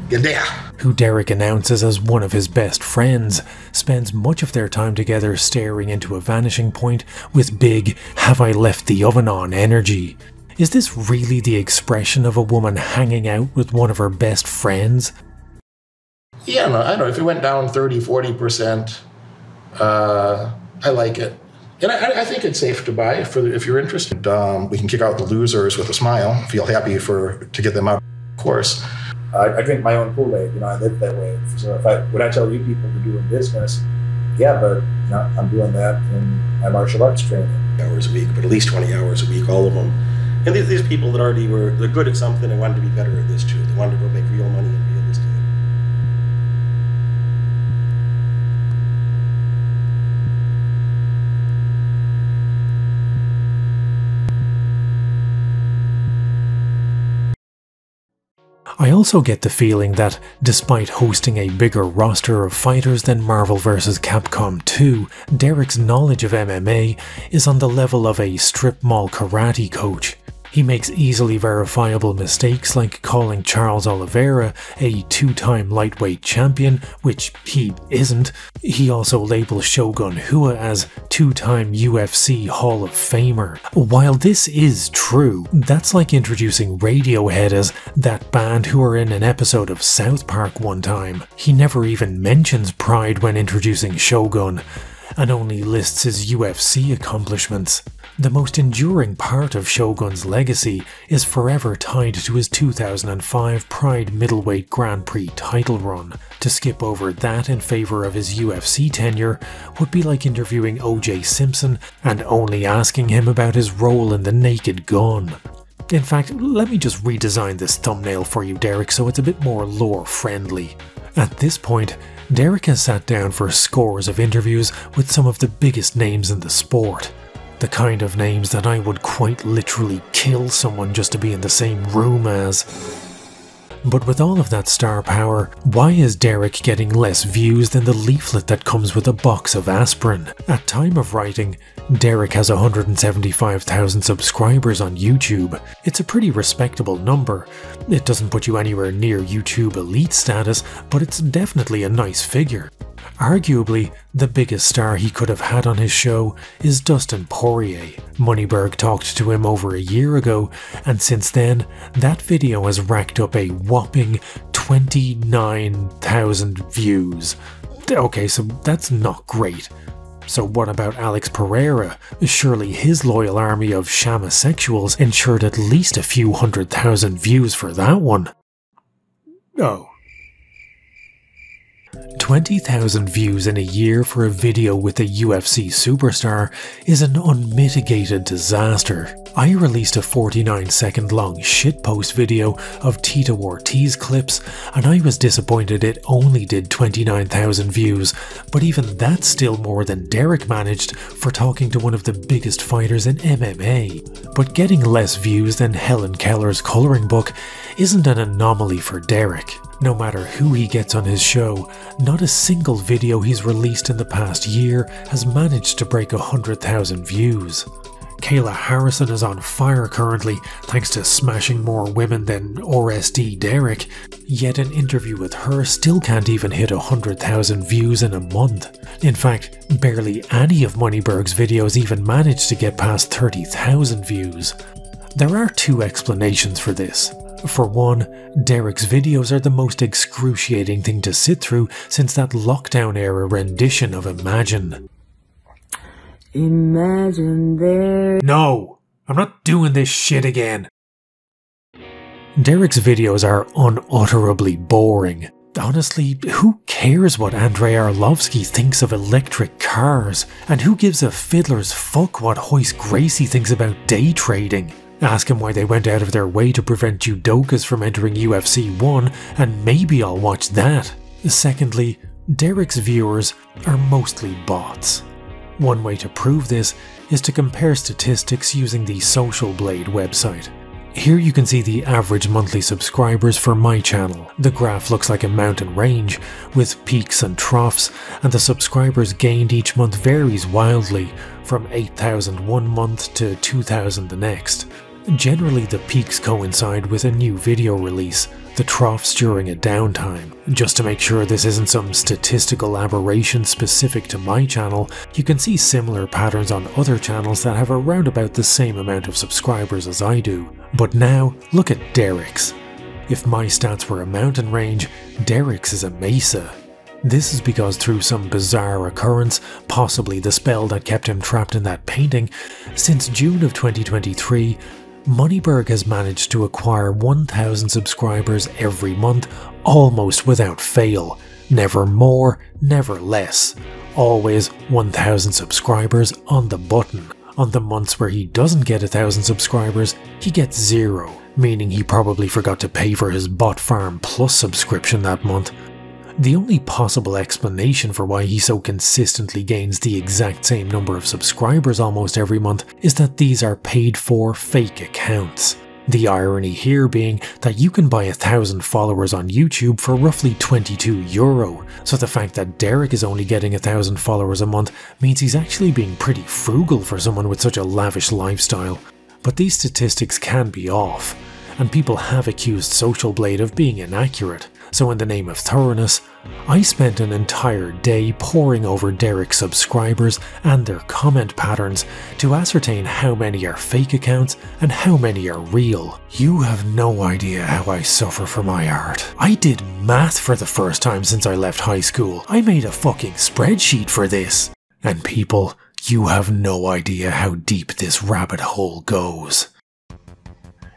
who Derek announces as one of his best friends, spends much of their time together staring into a vanishing point with big "have I left the oven on" energy. Is this really the expression of a woman hanging out with one of her best friends? Yeah, no, I don't know. If it went down 30, 40%, I like it. And I think it's safe to buy if you're interested. We can kick out the losers with a smile. Feel happy to get them out. Of course, I drink my own Kool-Aid. I live that way. So when I tell you people to do in business, yeah, but I'm doing that in my martial arts training. Hours a week, but at least 20 hours a week, all of them. And these people that already they're good at something and wanted to be better at this too. They wanted to go make real money and real estate. I also get the feeling that, despite hosting a bigger roster of fighters than Marvel vs. Capcom 2, Derek's knowledge of MMA is on the level of a strip mall karate coach. He makes easily verifiable mistakes like calling Charles Oliveira a two-time lightweight champion, which he isn't. He also labels Shogun Rua as two-time UFC Hall of Famer. While this is true, that's like introducing Radiohead as that band who were in an episode of South Park one time. He never even mentions pride when introducing Shogun, and only lists his UFC accomplishments. The most enduring part of Shogun's legacy is forever tied to his 2005 Pride Middleweight Grand Prix title run. To skip over that in favour of his UFC tenure would be like interviewing O.J. Simpson and only asking him about his role in The Naked Gun. In fact, let me just redesign this thumbnail for you, Derek, so it's a bit more lore-friendly. At this point, Derek has sat down for scores of interviews with some of the biggest names in the sport. The kind of names that I would quite literally kill someone just to be in the same room as. But with all of that star power, why is Derek getting less views than the leaflet that comes with a box of aspirin? At time of writing, Derek has 175,000 subscribers on YouTube. It's a pretty respectable number. It doesn't put you anywhere near YouTube elite status, but it's definitely a nice figure. Arguably, the biggest star he could have had on his show is Dustin Poirier. Moneyberg talked to him over a year ago, and since then, that video has racked up a whopping 29,000 views. Okay, so that's not great. So what about Alex Pereira? Surely his loyal army of shamasexuals ensured at least a few 100,000 views for that one. Oh. 20,000 views in a year for a video with a UFC superstar is an unmitigated disaster. I released a 49-second long shitpost video of Tito Ortiz clips, and I was disappointed it only did 29,000 views, but even that's still more than Derek managed for talking to one of the biggest fighters in MMA. But getting less views than Helen Keller's coloring book isn't an anomaly for Derek. No matter who he gets on his show, not a single video he's released in the past year has managed to break 100,000 views. Kayla Harrison is on fire currently thanks to smashing more women than RSD Derek, yet an interview with her still can't even hit 100,000 views in a month. In fact, barely any of Moneyberg's videos even managed to get past 30,000 views. There are two explanations for this. For one, Derek's videos are the most excruciating thing to sit through since that lockdown-era rendition of Imagine. Imagine there. No! I'm not doing this shit again! Derek's videos are unutterably boring. Honestly, who cares what Andrei Arlovsky thinks of electric cars? And who gives a fiddler's fuck what Hoist Gracie thinks about day trading? Ask him why they went out of their way to prevent judokas from entering UFC 1, and maybe I'll watch that. Secondly, Derek's viewers are mostly bots. One way to prove this is to compare statistics using the Social Blade website. Here you can see the average monthly subscribers for my channel. The graph looks like a mountain range, with peaks and troughs, and the subscribers gained each month varies wildly, from 8,000 one month to 2,000 the next. Generally, the peaks coincide with a new video release, the troughs during a downtime. Just to make sure this isn't some statistical aberration specific to my channel, you can see similar patterns on other channels that have around about the same amount of subscribers as I do. But now, look at Derek's. If my stats were a mountain range, Derek's is a mesa. This is because through some bizarre occurrence, possibly the spell that kept him trapped in that painting, since June of 2023, Moneyberg has managed to acquire 1,000 subscribers every month, almost without fail. Never more, never less. Always 1,000 subscribers on the button. On the months where he doesn't get 1,000 subscribers, he gets 0, meaning he probably forgot to pay for his Bot Farm Plus subscription that month. The only possible explanation for why he so consistently gains the exact same number of subscribers almost every month is that these are paid for fake accounts. The irony here being that you can buy 1,000 followers on YouTube for roughly €22, so the fact that Derek is only getting 1,000 followers a month means he's actually being pretty frugal for someone with such a lavish lifestyle. But these statistics can be off, and people have accused Social Blade of being inaccurate, so in the name of thoroughness, I spent an entire day poring over Derek's subscribers and their comment patterns to ascertain how many are fake accounts and how many are real. You have no idea how I suffer for my art. I did math for the first time since I left high school. I made a fucking spreadsheet for this. And people, you have no idea how deep this rabbit hole goes.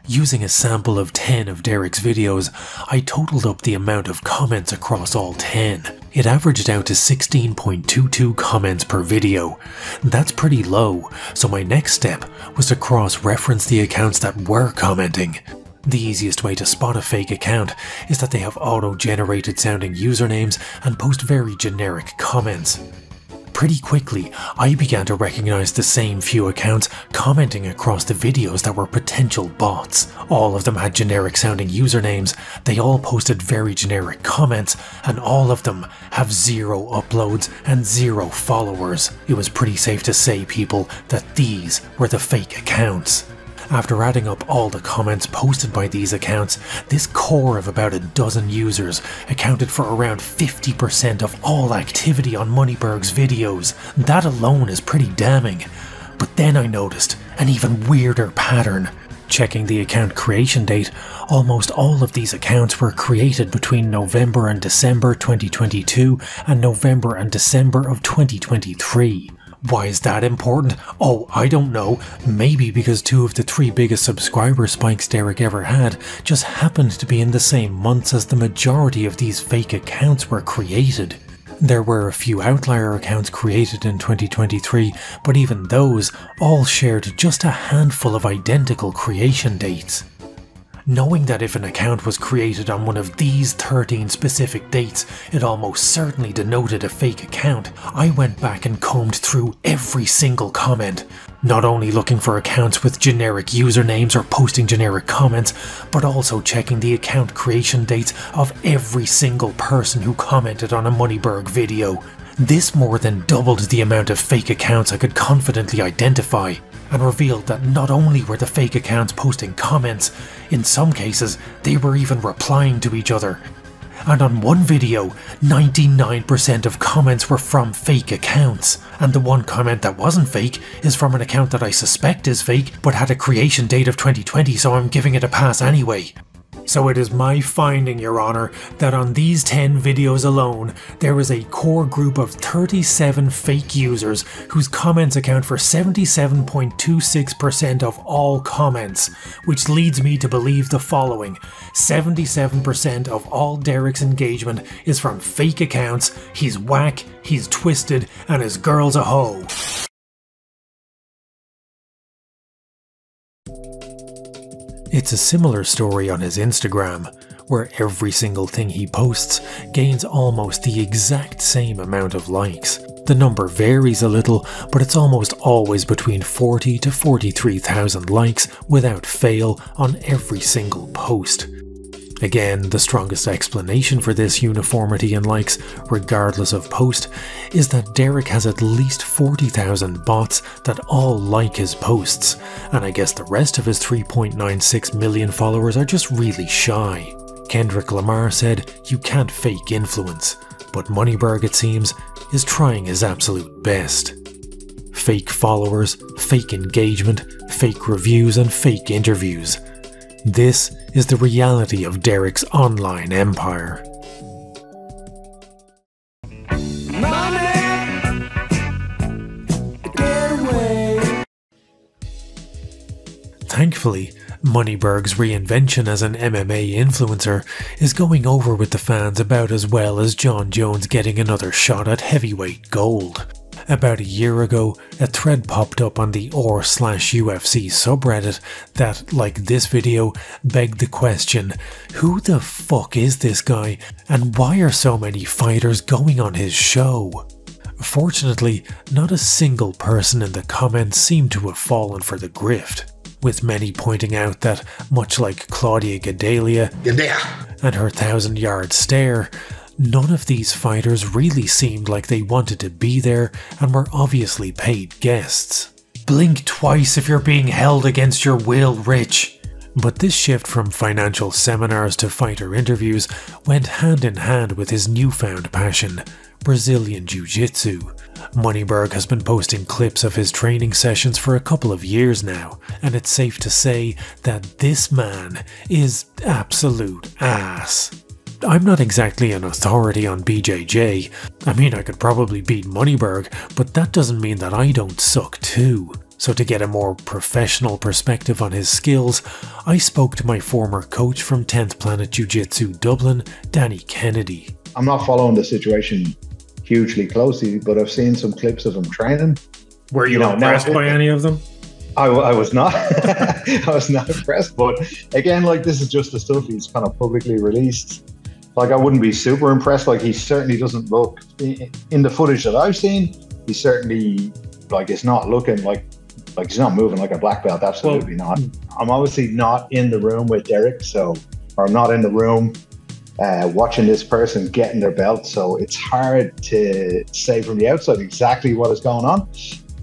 Using a sample of 10 of Derek's videos, I totaled up the amount of comments across all 10. It averaged out to 16.22 comments per video. That's pretty low, so my next step was to cross-reference the accounts that were commenting. The easiest way to spot a fake account is that they have auto-generated sounding usernames and post very generic comments. Pretty quickly, I began to recognize the same few accounts commenting across the videos that were potential bots. All of them had generic sounding usernames, they all posted very generic comments, and all of them have 0 uploads and 0 followers. It was pretty safe to say, people, that these were the fake accounts. After adding up all the comments posted by these accounts, this core of about a dozen users accounted for around 50% of all activity on Moneyberg's videos. That alone is pretty damning. But then I noticed an even weirder pattern. Checking the account creation date, almost all of these accounts were created between November and December 2022 and November and December of 2023. Why is that important? Oh, I don't know. Maybe because 2 of the 3 biggest subscriber spikes Derek ever had just happened to be in the same months as the majority of these fake accounts were created. There were a few outlier accounts created in 2023, but even those all shared just a handful of identical creation dates. Knowing that if an account was created on one of these 13 specific dates, it almost certainly denoted a fake account, I went back and combed through every single comment, not only looking for accounts with generic usernames or posting generic comments, but also checking the account creation dates of every single person who commented on a Moneyberg video. This more than doubled the amount of fake accounts I could confidently identify, and revealed that not only were the fake accounts posting comments, in some cases they were even replying to each other. And on one video, 99% of comments were from fake accounts, and the one comment that wasn't fake is from an account that I suspect is fake but had a creation date of 2020, so I'm giving it a pass anyway. So it is my finding, Your Honor, that on these 10 videos alone, there is a core group of 37 fake users whose comments account for 77.26% of all comments, which leads me to believe the following: 77% of all Derek's engagement is from fake accounts, he's whack, he's twisted, and his girl's a hoe. It's a similar story on his Instagram, where every single thing he posts gains almost the exact same amount of likes. The number varies a little, but it's almost always between 40 to 43,000 likes without fail on every single post. Again, the strongest explanation for this uniformity in likes, regardless of post, is that Derek has at least 40,000 bots that all like his posts, and I guess the rest of his 3.96 million followers are just really shy. Kendrick Lamar said, "You can't fake influence," but Moneyberg, it seems, is trying his absolute best. Fake followers, fake engagement, fake reviews, and fake interviews. This is the reality of Derek's online empire. Thankfully, Moneyberg's reinvention as an MMA influencer is going over with the fans about as well as Jon Jones getting another shot at heavyweight gold. About a year ago, a thread popped up on the r/UFC subreddit that, like this video, begged the question, who the fuck is this guy and why are so many fighters going on his show? Fortunately, not a single person in the comments seemed to have fallen for the grift. with many pointing out that, much like Claudia Gadelha and her 1,000-yard stare, none of these fighters really seemed like they wanted to be there and were obviously paid guests. Blink twice if you're being held against your will, Rich. But this shift from financial seminars to fighter interviews went hand in hand with his newfound passion, Brazilian Jiu-Jitsu. Moneyberg has been posting clips of his training sessions for a couple of years now, and it's safe to say that this man is absolute ass. I'm not exactly an authority on BJJ. I mean, I could probably beat Moneyberg, but that doesn't mean that I don't suck too. So to get a more professional perspective on his skills, I spoke to my former coach from 10th Planet Jiu-Jitsu Dublin, Danny Kennedy. I'm not following the situation hugely closely, but I've seen some clips of him training. Were you impressed by any of them? I was not. I was not impressed, but again, like, this is just the stuff he's kind of publicly released. Like, I wouldn't be super impressed. Like, he certainly doesn't look, in the footage that I've seen, he certainly, like, is not looking like he's not moving like a black belt. Absolutely not. I'm obviously not in the room with Derek, or I'm not in the room watching this person getting their belt, so it's hard to say from the outside exactly what is going on.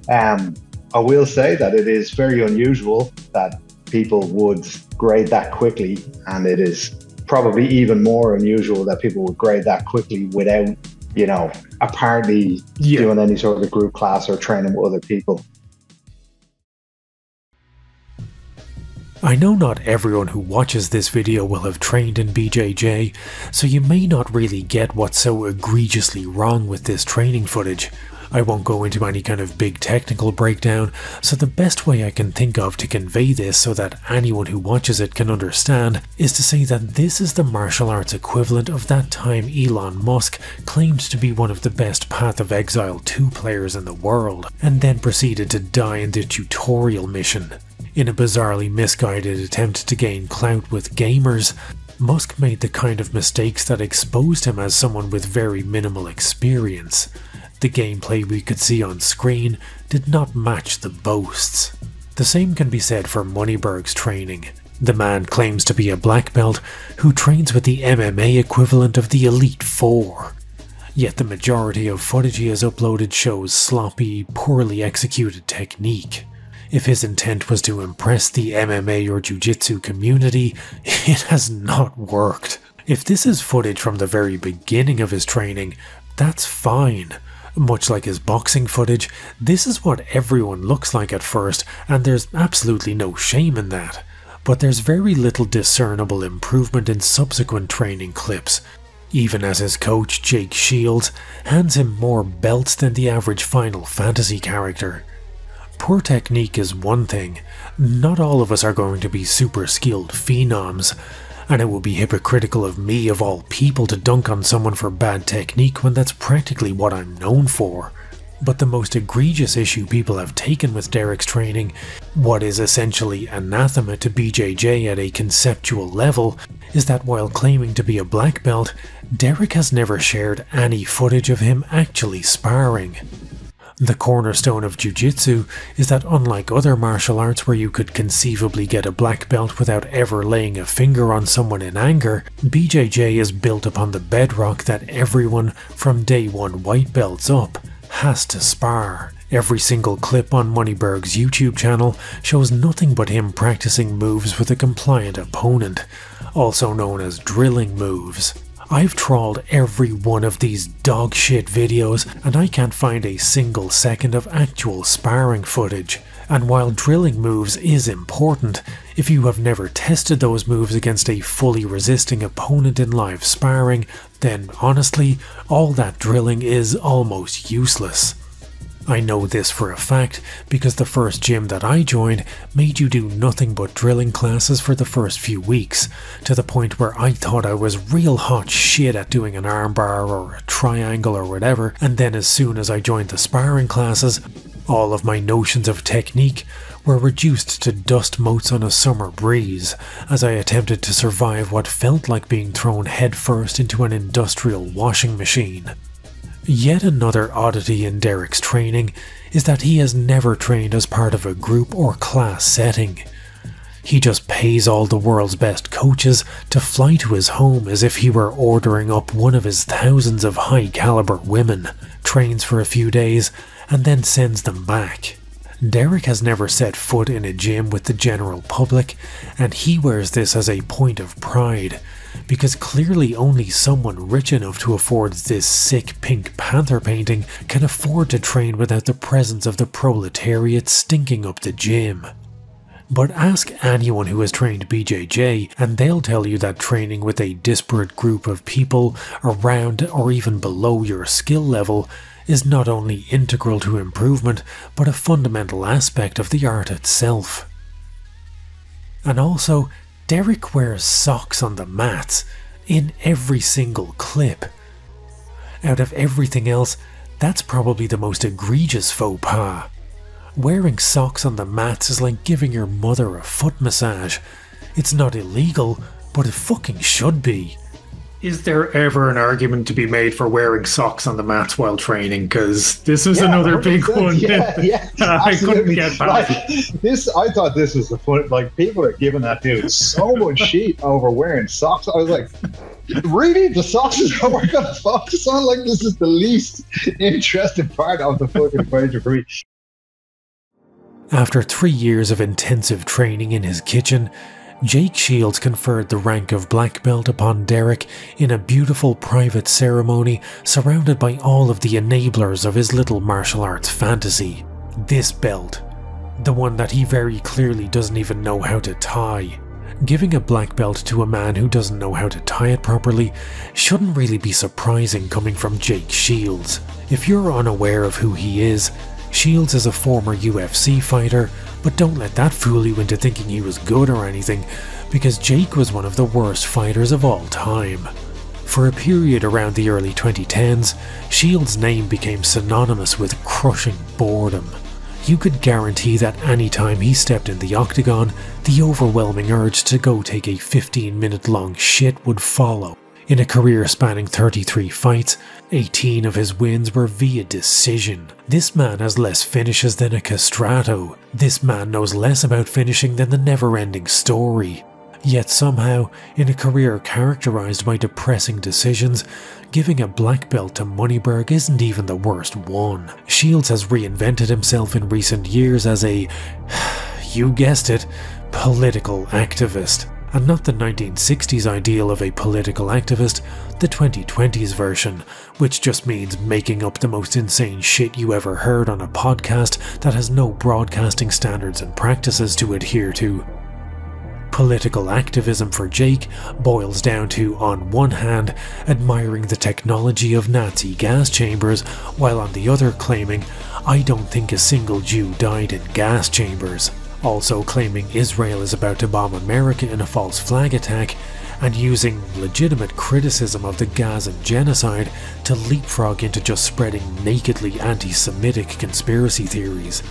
I will say that it is very unusual that people would grade that quickly, and it is probably even more unusual that people would grade that quickly without, apparently doing any sort of group class or training with other people. I know not everyone who watches this video will have trained in BJJ, so you may not really get what's so egregiously wrong with this training footage. I won't go into any kind of big technical breakdown, so the best way I can think of to convey this so that anyone who watches it can understand is to say that this is the martial arts equivalent of that time Elon Musk claimed to be one of the best Path of Exile 2 players in the world, and then proceeded to die in the tutorial mission. In a bizarrely misguided attempt to gain clout with gamers, Musk made the kind of mistakes that exposed him as someone with very minimal experience. The gameplay we could see on screen did not match the boasts. The same can be said for Moneyberg's training. The man claims to be a black belt who trains with the MMA equivalent of the Elite Four. Yet the majority of footage he has uploaded shows sloppy, poorly executed technique. If his intent was to impress the MMA or Jiu-Jitsu community, it has not worked. If this is footage from the very beginning of his training, that's fine. Much like his boxing footage, this is what everyone looks like at first, and there's absolutely no shame in that. But there's very little discernible improvement in subsequent training clips, even as his coach, Jake Shields, hands him more belts than the average Final Fantasy character. Poor technique is one thing. Not all of us are going to be super skilled phenoms, and it would be hypocritical of me of all people to dunk on someone for bad technique when that's practically what I'm known for. But the most egregious issue people have taken with Derek's training, what is essentially anathema to BJJ at a conceptual level, is that while claiming to be a black belt, Derek has never shared any footage of him actually sparring. The cornerstone of Jiu-Jitsu is that unlike other martial arts where you could conceivably get a black belt without ever laying a finger on someone in anger, BJJ is built upon the bedrock that everyone, from day one white belts up, has to spar. Every single clip on Moneyberg's YouTube channel shows nothing but him practicing moves with a compliant opponent, also known as drilling moves. I've trawled every one of these dog shit videos and I can't find a single second of actual sparring footage. And while drilling moves is important, if you have never tested those moves against a fully resisting opponent in live sparring, then honestly, all that drilling is almost useless. I know this for a fact because the first gym that I joined made you do nothing but drilling classes for the first few weeks, to the point where I thought I was real hot shit at doing an armbar or a triangle or whatever, and then as soon as I joined the sparring classes, all of my notions of technique were reduced to dust motes on a summer breeze, as I attempted to survive what felt like being thrown headfirst into an industrial washing machine. Yet another oddity in Derek's training is that he has never trained as part of a group or class setting. He just pays all the world's best coaches to fly to his home as if he were ordering up one of his thousands of high-caliber women, trains for a few days, and then sends them back. Derek has never set foot in a gym with the general public, and he wears this as a point of pride, because clearly only someone rich enough to afford this sick Pink Panther painting can afford to train without the presence of the proletariat stinking up the gym. But ask anyone who has trained BJJ and they'll tell you that training with a disparate group of people around or even below your skill level is not only integral to improvement, but a fundamental aspect of the art itself. And also, Derek wears socks on the mats, in every single clip. Out of everything else, that's probably the most egregious faux pas. Wearing socks on the mats is like giving your mother a foot massage. It's not illegal, but it fucking should be. Is there ever an argument to be made for wearing socks on the mats while training? Because this is another big one. I couldn't get past. I thought this was the fun. Like, people are giving that dude so much shit over wearing socks. I was like, really? The socks is what we're going to focus on? Like, this is the least interesting part of the fucking equation for me. After 3 years of intensive training in his kitchen, Jake Shields conferred the rank of black belt upon Derek in a beautiful private ceremony surrounded by all of the enablers of his little martial arts fantasy. This belt, the one that he very clearly doesn't even know how to tie. Giving a black belt to a man who doesn't know how to tie it properly shouldn't really be surprising coming from Jake Shields. If you're unaware of who he is, Shields is a former UFC fighter, but don't let that fool you into thinking he was good or anything, because Jake was one of the worst fighters of all time. For a period around the early 2010s, Shields' name became synonymous with crushing boredom. You could guarantee that any time he stepped in the octagon, the overwhelming urge to go take a 15-minute long shit would follow. In a career spanning 33 fights, 18 of his wins were via decision. This man has less finishes than a castrato. This man knows less about finishing than the never-ending story. Yet somehow, in a career characterized by depressing decisions, giving a black belt to Moneyberg isn't even the worst one. Shields has reinvented himself in recent years as a, you guessed it, political activist. And not the 1960s ideal of a political activist, the 2020s version, which just means making up the most insane shit you ever heard on a podcast that has no broadcasting standards and practices to adhere to. Political activism for Jake boils down to, on one hand, admiring the technology of Nazi gas chambers, while on the other claiming, "I don't think a single Jew died in gas chambers." Also claiming Israel is about to bomb America in a false flag attack, and using legitimate criticism of the Gazan genocide to leapfrog into just spreading nakedly anti-Semitic conspiracy theories.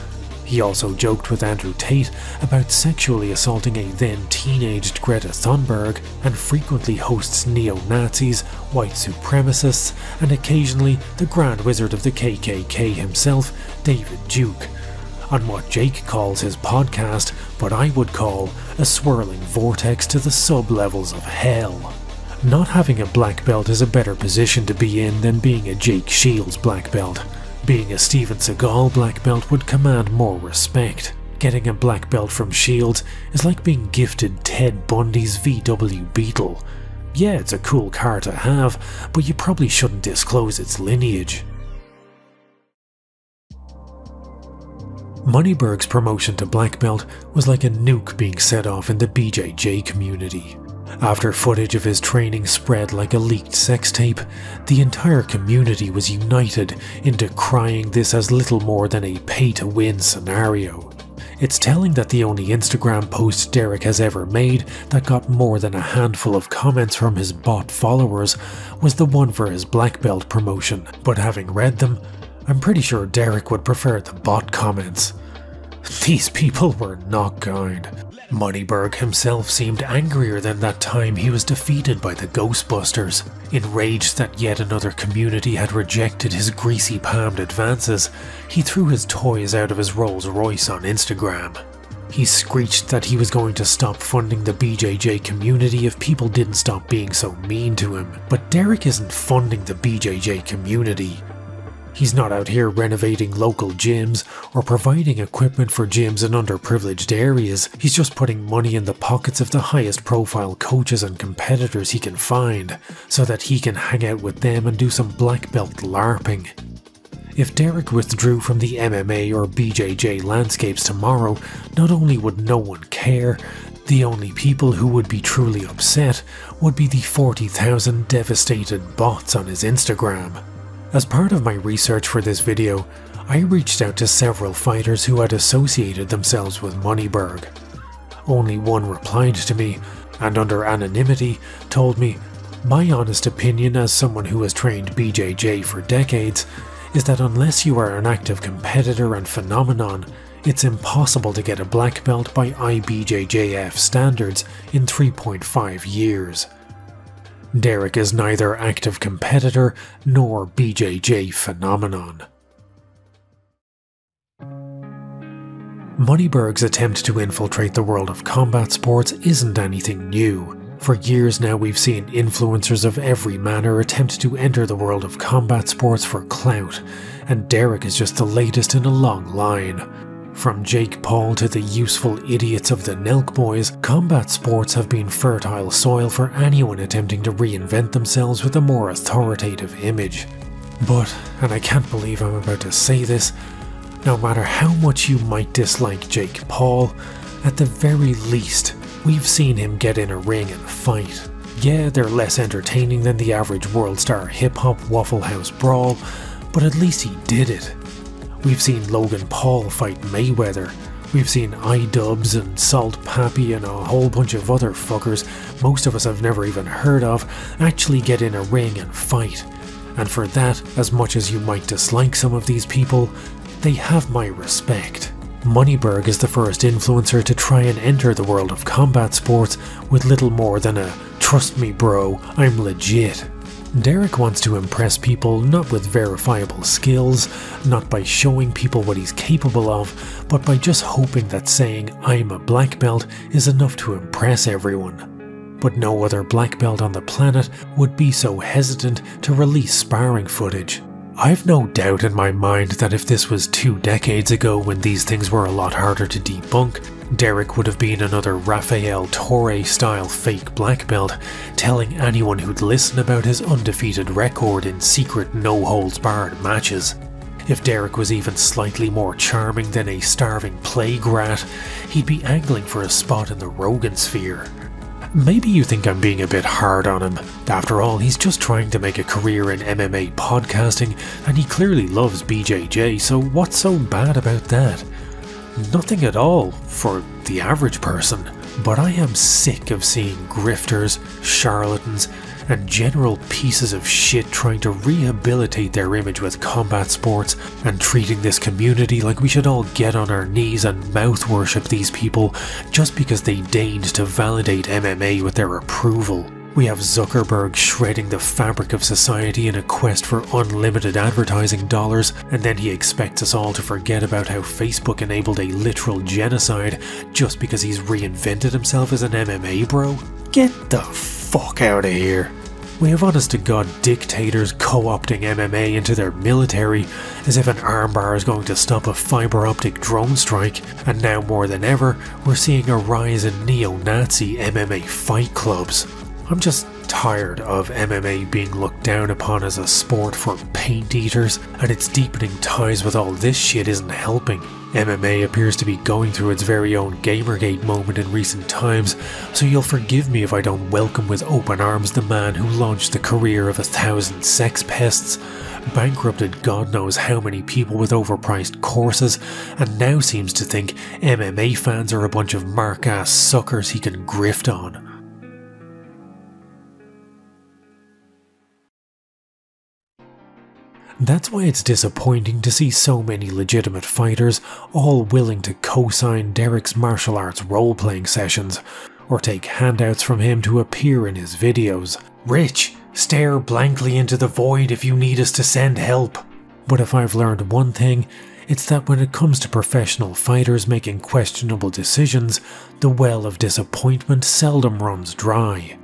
He also joked with Andrew Tate about sexually assaulting a then-teenaged Greta Thunberg, and frequently hosts neo-Nazis, white supremacists, and occasionally the Grand Wizard of the KKK himself, David Duke, on what Jake calls his podcast, but I would call a swirling vortex to the sub-levels of hell. Not having a black belt is a better position to be in than being a Jake Shields black belt. Being a Steven Seagal black belt would command more respect. Getting a black belt from Shields is like being gifted Ted Bundy's VW Beetle. Yeah, it's a cool car to have, but you probably shouldn't disclose its lineage. Moneyberg's promotion to black belt was like a nuke being set off in the BJJ community. After footage of his training spread like a leaked sex tape, the entire community was united in decrying this as little more than a pay-to-win scenario. It's telling that the only Instagram post Derek has ever made that got more than a handful of comments from his bot followers was the one for his black belt promotion, but having read them, I'm pretty sure Derek would prefer the bot comments. These people were not kind. Moneyberg himself seemed angrier than that time he was defeated by the Ghostbusters. Enraged that yet another community had rejected his greasy-palmed advances, he threw his toys out of his Rolls Royce on Instagram. He screeched that he was going to stop funding the BJJ community if people didn't stop being so mean to him. But Derek isn't funding the BJJ community. He's not out here renovating local gyms or providing equipment for gyms in underprivileged areas. He's just putting money in the pockets of the highest profile coaches and competitors he can find, so that he can hang out with them and do some black belt LARPing. If Derek withdrew from the MMA or BJJ landscapes tomorrow, not only would no one care, the only people who would be truly upset would be the 40,000 devastated bots on his Instagram. As part of my research for this video, I reached out to several fighters who had associated themselves with Moneyberg. Only one replied to me, and under anonymity told me, "My honest opinion as someone who has trained BJJ for decades is that unless you are an active competitor and phenomenon, it's impossible to get a black belt by IBJJF standards in 3.5 years. Derek is neither active competitor nor BJJ phenomenon." Moneyberg's attempt to infiltrate the world of combat sports isn't anything new. For years now we've seen influencers of every manner attempt to enter the world of combat sports for clout, and Derek is just the latest in a long line. From Jake Paul to the useful idiots of the Nelk Boys, combat sports have been fertile soil for anyone attempting to reinvent themselves with a more authoritative image. But, and I can't believe I'm about to say this, no matter how much you might dislike Jake Paul, at the very least, we've seen him get in a ring and fight. Yeah, they're less entertaining than the average world star hip-hop Waffle House brawl, but at least he did it. We've seen Logan Paul fight Mayweather. We've seen iDubbbz and Salt Pappy and a whole bunch of other fuckers most of us have never even heard of actually get in a ring and fight. And for that, as much as you might dislike some of these people, they have my respect. Moneyberg is the first influencer to try and enter the world of combat sports with little more than a "trust me bro, I'm legit." Derek wants to impress people not with verifiable skills, not by showing people what he's capable of, but by just hoping that saying "I'm a black belt" is enough to impress everyone. But no other black belt on the planet would be so hesitant to release sparring footage. I've no doubt in my mind that if this was 2 decades ago when these things were a lot harder to debunk, Derek would have been another Rafael Torre style fake black belt, telling anyone who'd listen about his undefeated record in secret no-holds-barred matches. If Derek was even slightly more charming than a starving plague rat, he'd be angling for a spot in the Rogan sphere. Maybe you think I'm being a bit hard on him. After all, he's just trying to make a career in MMA podcasting, and he clearly loves BJJ, so what's so bad about that? Nothing at all for the average person. But I am sick of seeing grifters, charlatans, and general pieces of shit trying to rehabilitate their image with combat sports and treating this community like we should all get on our knees and mouth worship these people just because they deigned to validate MMA with their approval. We have Zuckerberg shredding the fabric of society in a quest for unlimited advertising dollars, and then he expects us all to forget about how Facebook enabled a literal genocide just because he's reinvented himself as an MMA bro? Get the fuck out of here. We have honest-to-God dictators co-opting MMA into their military as if an armbar is going to stop a fiber-optic drone strike, and now more than ever, we're seeing a rise in neo-Nazi MMA fight clubs. I'm just tired of MMA being looked down upon as a sport for paint eaters, and its deepening ties with all this shit isn't helping. MMA appears to be going through its very own Gamergate moment in recent times, so you'll forgive me if I don't welcome with open arms the man who launched the career of 1,000 sex pests, bankrupted God knows how many people with overpriced courses, and now seems to think MMA fans are a bunch of mark-ass suckers he can grift on. That's why it's disappointing to see so many legitimate fighters all willing to co-sign Derek's martial arts role-playing sessions, or take handouts from him to appear in his videos. Rich, stare blankly into the void if you need us to send help. But if I've learned one thing, It's that when it comes to professional fighters making questionable decisions, the well of disappointment seldom runs dry.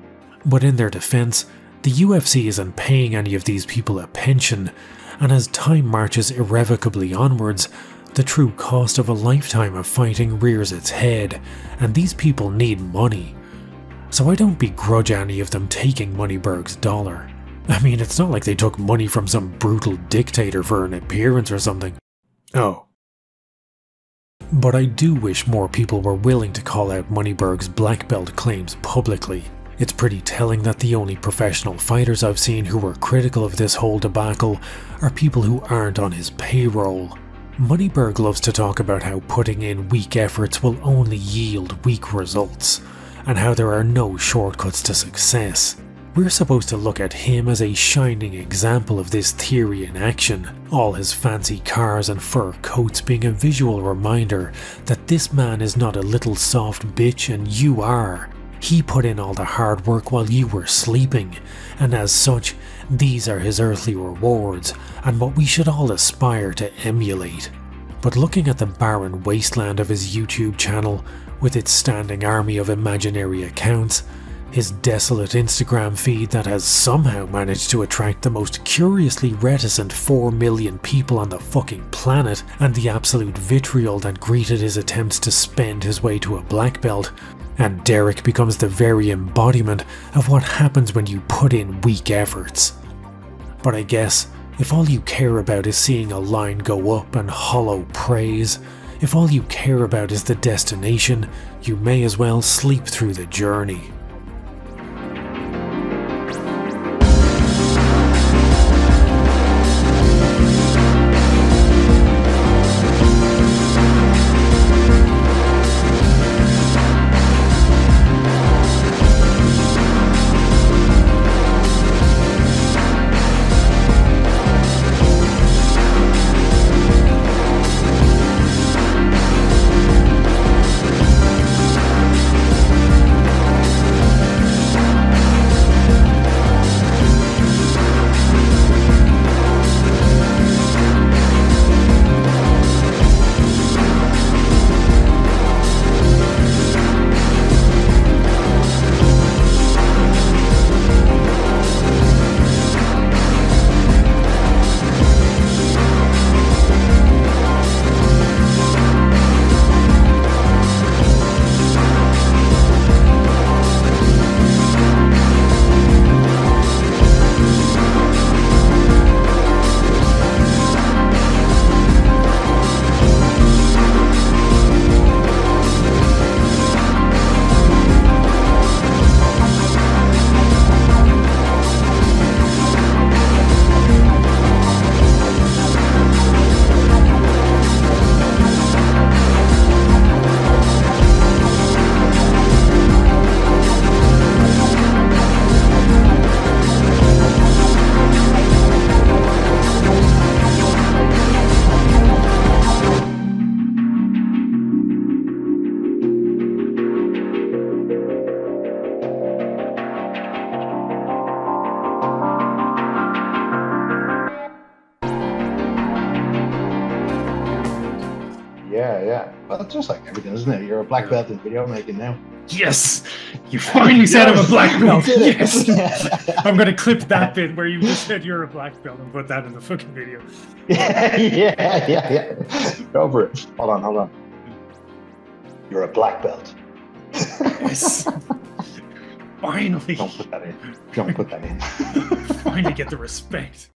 But in their defense, the UFC isn't paying any of these people a pension, and as time marches irrevocably onwards, the true cost of a lifetime of fighting rears its head, and these people need money. So I don't begrudge any of them taking Moneyberg's dollar. I mean, it's not like they took money from some brutal dictator for an appearance or something. Oh. But I do wish more people were willing to call out Moneyberg's black belt claims publicly. It's pretty telling that the only professional fighters I've seen who were critical of this whole debacle are people who aren't on his payroll. Moneyberg loves to talk about how putting in weak efforts will only yield weak results, and how there are no shortcuts to success. We're supposed to look at him as a shining example of this theory in action, all his fancy cars and fur coats being a visual reminder that this man is not a little soft bitch and you are. He put in all the hard work while you were sleeping, and as such, these are his earthly rewards, and what we should all aspire to emulate. But looking at the barren wasteland of his YouTube channel, with its standing army of imaginary accounts, his desolate Instagram feed that has somehow managed to attract the most curiously reticent 4 million people on the fucking planet, and the absolute vitriol that greeted his attempts to spend his way to a black belt, and Derek becomes the very embodiment of what happens when you put in weak efforts. But I guess, if all you care about is seeing a line go up and hollow praise, if all you care about is the destination, you may as well sleep through the journey. Yeah. Well, it's just like everything, isn't it? You're a black belt in video making now. Yes! You finally said I'm a black belt. Yes! I'm going to clip that bit where you just said you're a black belt and put that in the fucking video. Yeah. Go for it. Hold on. You're a black belt. Yes. Finally. Don't put that in. Finally get the respect.